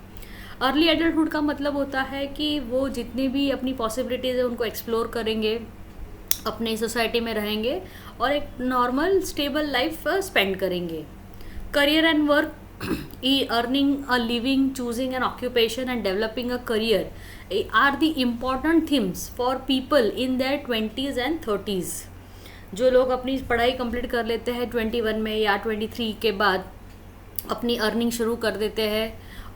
Early adulthood का मतलब होता है कि वो जितनी भी अपनी पॉसिबिलिटीज़ है उनको एक्सप्लोर करेंगे, अपने सोसाइटी में रहेंगे और एक नॉर्मल स्टेबल लाइफ स्पेंड करेंगे. Career and work, earning a living, choosing an occupation and developing a career are the important themes for people in their 20s and 30s. जो लोग अपनी पढ़ाई कंप्लीट कर लेते हैं 21 में या 23 के बाद, अपनी अर्निंग शुरू कर देते हैं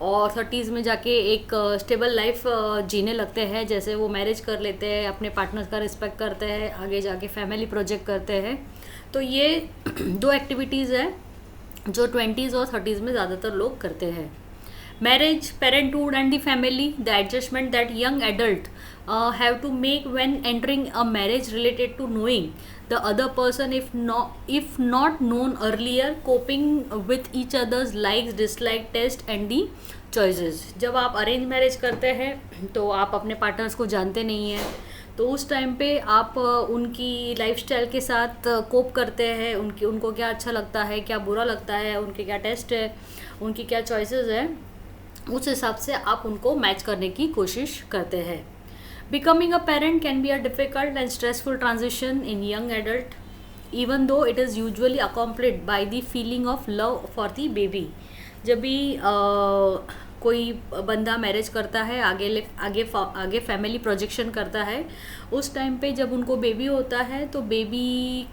और 30s में जाके एक स्टेबल लाइफ जीने लगते हैं. जैसे वो मैरिज कर लेते हैं, अपने पार्टनर्स का रिस्पेक्ट करते हैं, आगे जाके फैमिली प्रोजेक्ट करते हैं. तो ये दो एक्टिविटीज़ है जो 20s और 30s में ज़्यादातर लोग करते हैं. Marriage, parenthood and the family, the adjustment that young adult have to make when entering a marriage related to knowing the other person if not known earlier, coping with each other's likes, dislike, taste and the choices. जब आप arrange marriage करते हैं तो आप अपने partners को जानते नहीं हैं, तो उस टाइम पे आप उनकी लाइफस्टाइल के साथ कोप करते हैं, उनको क्या अच्छा लगता है, क्या बुरा लगता है, उनके क्या टेस्ट है, उनकी क्या चॉइसेस है, उस हिसाब से आप उनको मैच करने की कोशिश करते हैं. Becoming a parent can be a difficult and stressful transition in young adult, even though it is usually accompanied by the feeling of love for the baby. जब भी कोई बंदा मैरिज करता है, आगे फैमिली प्रोजेक्शन करता है, उस टाइम पे जब उनको बेबी होता है तो बेबी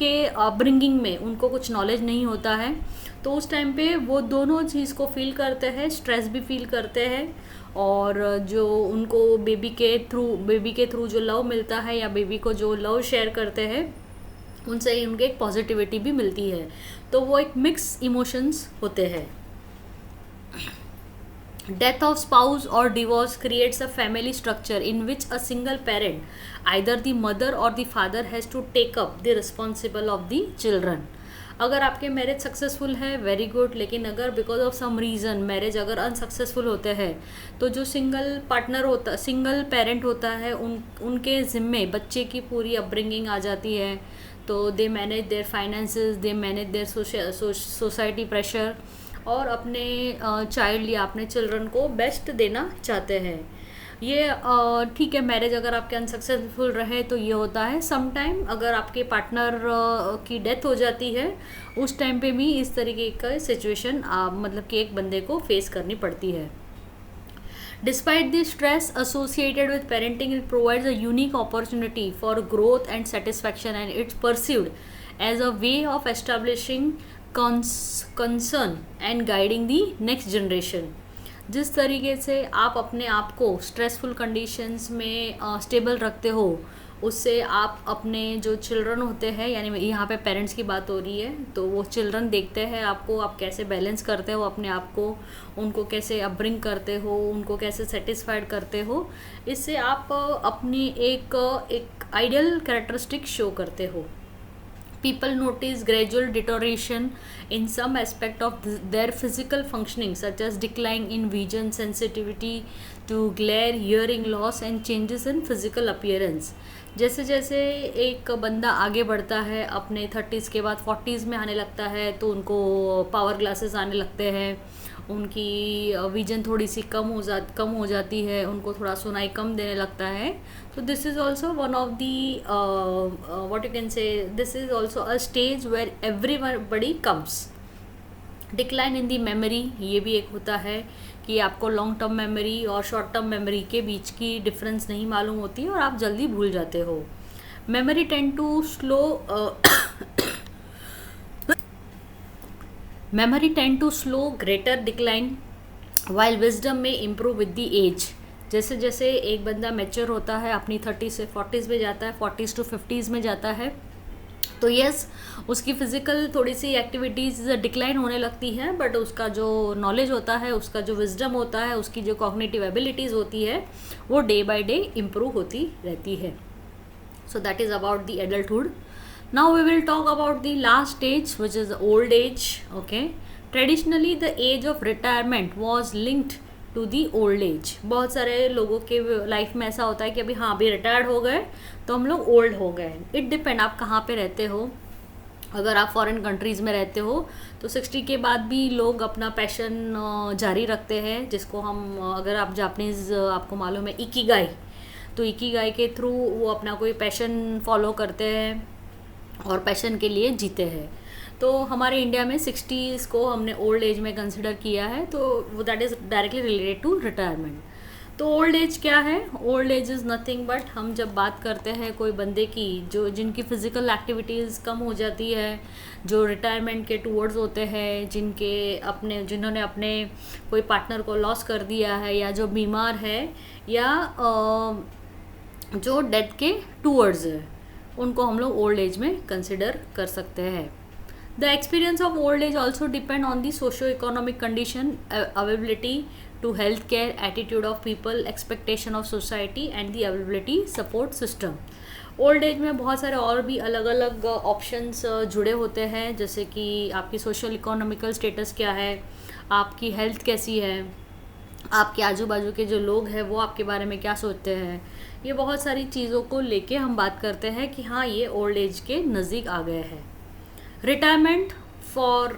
के अपब्रिंगिंग में उनको कुछ नॉलेज नहीं होता है, तो उस टाइम पे वो दोनों चीज़ को फील करते हैं, स्ट्रेस भी फील करते हैं और जो उनको बेबी के थ्रू जो लव मिलता है या बेबी को जो लव शेयर करते हैं उनसे ही उनके एक पॉजिटिविटी भी मिलती है. तो वो एक मिक्स इमोशंस होते हैं. Death of spouse or divorce creates a family structure in which a single parent, either the mother or the father, has to take up the responsible of the children. अगर आपके marriage successful है very good, लेकिन अगर because of some reason marriage अगर unsuccessful होते हैं तो जो सिंगल पेरेंट होता है उनके ज़िम्मे बच्चे की पूरी अपब्रिंगिंग आ जाती है. तो they manage there finances, they manage there society pressure और अपने चाइल्ड या अपने चिल्ड्रन को बेस्ट देना चाहते हैं. ये ठीक है, मैरिज अगर आपके अनसक्सेसफुल रहे तो ये होता है. सम टाइम अगर आपके पार्टनर की डेथ हो जाती है उस टाइम पे भी इस तरीके का सिचुएशन मतलब कि एक बंदे को फेस करनी पड़ती है. Despite the stress associated with parenting, it provides a unique opportunity for growth and satisfaction, and it's perceived as a way of establishing concern and guiding the next generation. जिस तरीके से आप अपने आप को स्ट्रेसफुल कंडीशंस में stable रखते हो, उससे आप अपने जो चिल्ड्रन होते हैं, यानी यहाँ पे पेरेंट्स की बात हो रही है, तो वो चिल्ड्रन देखते हैं आपको, आप कैसे बैलेंस करते हो अपने आप को, उनको कैसे अपब्रिंग करते हो, उनको कैसे सेटिस्फाइड करते हो. इससे आप अपनी एक आइडियल कैरेक्टरिस्टिक शो करते हो. People notice gradual deterioration in some aspect of their physical functioning, such as decline in vision, sensitivity to glare, hearing loss and changes in physical appearance. जैसे जैसे एक बंदा आगे बढ़ता है, अपने 30s के बाद 40s में आने लगता है, तो उनको पावर ग्लासेस आने लगते हैं, उनकी विजन थोड़ी सी कम हो जाती है, उनको थोड़ा सुनाई कम देने लगता है. तो this is also one of the what you can say, this is also a stage where everybody comes. Decline in the memory, ये भी एक होता है कि आपको लॉन्ग टर्म मेमोरी और शॉर्ट टर्म मेमोरी के बीच की डिफरेंस नहीं मालूम होती है और आप जल्दी भूल जाते हो. Memory tend to slow greater decline while wisdom may improve with the age. जैसे जैसे एक बंदा मैच्योर होता है, अपनी 30 से 40s में जाता है, 40s to 50s में जाता है, तो यस उसकी फ़िज़िकल थोड़ी सी एक्टिविटीज़ डिक्लाइन होने लगती हैं, बट उसका जो नॉलेज होता है, उसका जो विजडम होता है, उसकी जो कॉग्निटिव एबिलिटीज़ होती है वो डे बाय डे इम्प्रूव होती रहती है. So that is about the adulthood. Now we will talk about the last stage, which is the old age. Okay, traditionally the age of retirement was linked to the old age. बहुत सारे लोगों के life में ऐसा होता है कि अभी हाँ अभी रिटायर्ड हो गए तो हम लोग ओल्ड हो गए। इट डिपेंड आप कहाँ पे रहते हो। अगर आप फॉरेन कंट्रीज़ में रहते हो तो 60 के बाद भी लोग अपना पैशन जारी रखते हैं, जिसको हम अगर आप जापानीज़ आपको मालूम है इकिगाई, तो इकिगाई के थ्रू वो अपना कोई पैशन फॉलो करते हैं और पैशन के लिए जीते हैं। तो हमारे इंडिया में 60s को हमने ओल्ड एज में कंसिडर किया है, तो वो that is directly related to retirement. तो ओल्ड एज क्या है? Old age is nothing but, हम जब बात करते हैं कोई बंदे की जो जिनकी फ़िज़िकल एक्टिविटीज़ कम हो जाती है, जो रिटायरमेंट के टूवर्ड्स होते हैं, जिन्होंने अपने कोई पार्टनर को लॉस कर दिया है, या जो बीमार है, या जो डेथ के टूवर्ड्स है, उनको हम लोग ओल्ड एज में कंसिडर कर सकते हैं। The experience of old age also depend on the socio economic condition, availability to health care, attitude of people, expectation of society and the availability support system. Old age में बहुत सारे और भी अलग अलग ऑप्शंस जुड़े होते हैं, जैसे कि आपकी सोशल इकोनॉमिकल स्टेटस क्या है, आपकी हेल्थ कैसी है, आपके आजू बाजू के जो लोग हैं वो आपके बारे में क्या सोचते हैं। ये बहुत सारी चीज़ों को लेके हम बात करते हैं कि हाँ ये ओल्ड एज के नज़दीक आ गए हैं। Retirement for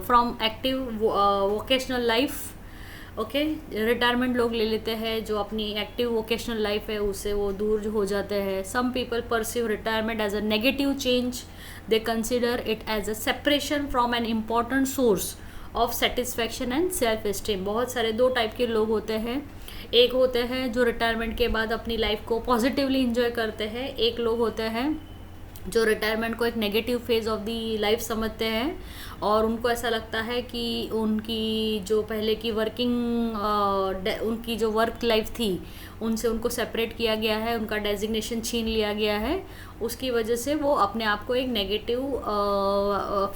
from active vocational life. Okay, retirement लोग ले लेते हैं जो अपनी एक्टिव वोकेशनल लाइफ है उससे वो दूर हो जाते हैं। Some people perceive retirement as a negative change, they consider it as a separation from an important source of satisfaction and self esteem. बहुत सारे दो टाइप के लोग होते हैं। एक होते हैं जो रिटायरमेंट के बाद अपनी लाइफ को पॉजिटिवली इंजॉय करते हैं, एक लोग होते हैं जो रिटायरमेंट को एक negative phase of the life समझते हैं और उनको ऐसा लगता है कि उनकी जो पहले की उनकी जो वर्क लाइफ थी उनसे उनको सेपरेट किया गया है, उनका डेजिग्नेशन छीन लिया गया है, उसकी वजह से वो अपने आप को एक नेगेटिव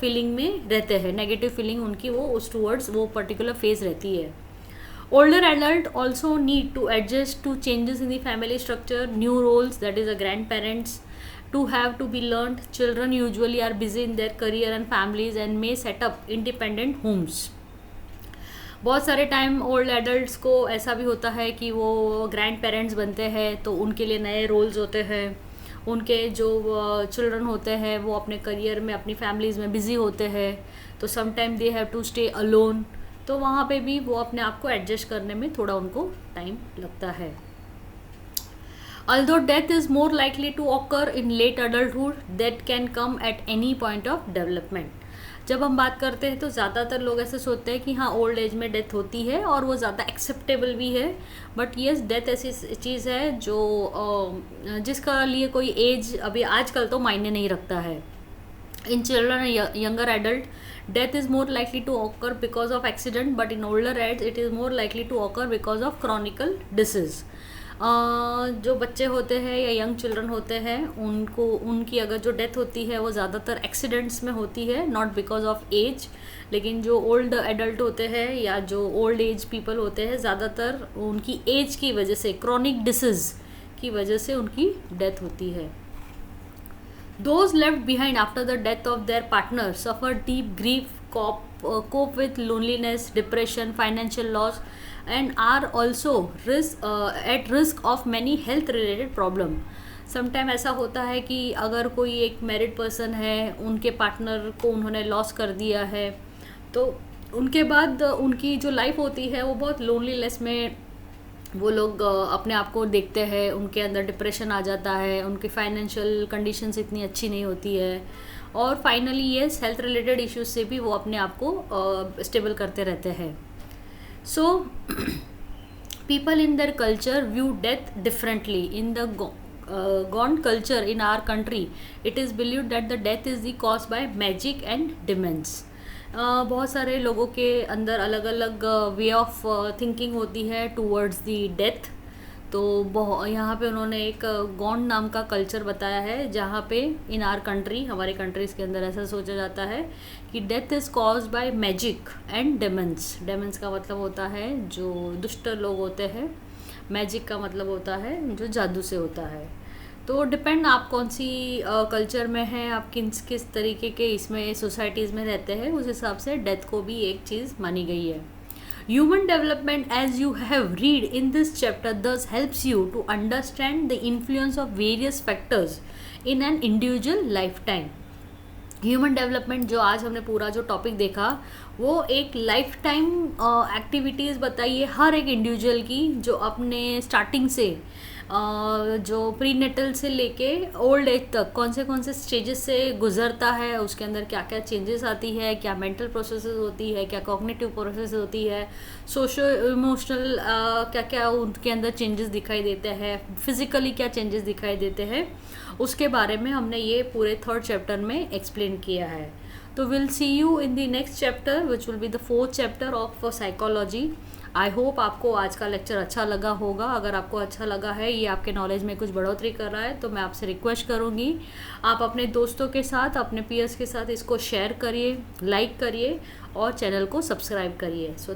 फीलिंग में रहते हैं। नेगेटिव फीलिंग उनकी वो उस टूवर्ड्स वो पर्टिकुलर फेज़ रहती है। Older adult also need to adjust to changes in the family structure, new roles, that is a grandparents to have to be learned. Children usually are busy in their career and families and may set up independent homes. बहुत सारे time old adults को ऐसा भी होता है कि वो grand parents बनते हैं तो उनके लिए नए रोल्स होते हैं। उनके जो चिल्ड्रन होते हैं वो अपने करियर में अपनी फैमिलीज़ में बिज़ी होते हैं, तो some time they have to stay alone, तो वहाँ पे भी वो अपने आप को एडजस्ट करने में थोड़ा उनको टाइम लगता है। Although death is more likely to occur in late adulthood, that can come at any point of development. जब हम बात करते हैं तो ज़्यादातर लोग ऐसे सोचते हैं कि हाँ ओल्ड एज में डेथ होती है और वो ज़्यादा एक्सेप्टेबल भी है, बट येस डेथ ऐसी चीज़ है जो जिसका लिए कोई एज अभी आजकल तो मायने नहीं रखता है। In children and younger adult, death is more likely to occur because of accident, but in older age it is more likely to occur because of chronic disease. जो बच्चे होते हैं या यंग चिल्ड्रन होते हैं उनकी अगर जो डेथ होती है वो ज़्यादातर एक्सीडेंट्स में होती है, नॉट बिकॉज ऑफ एज। लेकिन जो ओल्ड एडल्ट होते हैं या जो ओल्ड एज पीपल होते हैं ज़्यादातर उनकी एज की वजह से, क्रॉनिक डिसीज़ की वजह से उनकी डेथ होती है। Those left behind after the death of their partner suffer deep grief, cope with loneliness, depression, financial loss, and are also at risk of many health related problem. Sometime ऐसा होता है कि अगर कोई एक मैरिड पर्सन है, उनके partner को उन्होंने लॉस कर दिया है, तो उनके बाद उनकी जो लाइफ होती है वो बहुत लोनलीनेस में वो लोग अपने आप को देखते हैं, उनके अंदर डिप्रेशन आ जाता है, उनकी फाइनेंशियल कंडीशंस इतनी अच्छी नहीं होती है, और फाइनली ये हेल्थ रिलेटेड इश्यूज से भी वो अपने आप को स्टेबल करते रहते हैं। So people in their culture view death differently. In the Gond culture in our country it is believed that the death is the cause by magic and demons. बहुत सारे लोगों के अंदर अलग अलग वे ऑफ थिंकिंग होती है टूवर्ड्स दी डेथ। तो यहाँ पे उन्होंने एक गॉन्ड नाम का कल्चर बताया है जहाँ पे इन आर कंट्री, हमारे कंट्रीज़ के अंदर ऐसा सोचा जाता है कि death is cause by magic and Demons. Demons का मतलब होता है जो दुष्ट लोग होते हैं, मैजिक का मतलब होता है जो जादू से होता है। तो डिपेंड आप कौन सी कल्चर में हैं, आप किस तरीके के इसमें सोसाइटीज़ में रहते हैं, उस हिसाब से डेथ को भी एक चीज़ मानी गई है। Human development, as you have read in this chapter, thus helps you to understand the influence of various factors in an individual lifetime. Human development जो आज हमने पूरा जो टॉपिक देखा वो एक लाइफ टाइम एक्टिविटीज़ बताइए हर एक इंडिविजुअल की, जो अपने स्टार्टिंग से जो प्री नेटल से लेके ओल्ड एज तक कौन से स्टेजेस से गुजरता है, उसके अंदर क्या क्या चेंजेस आती है, क्या मेंटल प्रोसेसेस होती है, क्या कॉग्निटिव प्रोसेस होती है, सोशो इमोशनल क्या क्या उनके अंदर चेंजेस दिखाई देते हैं, फिजिकली क्या चेंजेस दिखाई देते हैं, उसके बारे में हमने ये पूरे 3rd चैप्टर में एक्सप्लेन किया है. तो will see you in the next chapter which will be the 4th chapter of psychology. I hope आपको आज का लेक्चर अच्छा लगा होगा. अगर आपको अच्छा लगा है, ये आपके नॉलेज में कुछ बढ़ोतरी कर रहा है, तो मैं आपसे रिक्वेस्ट करूँगी आप अपने दोस्तों के साथ, अपने पीयर्स के साथ इसको शेयर करिए, लाइक करिए और चैनल को सब्सक्राइब करिए. सो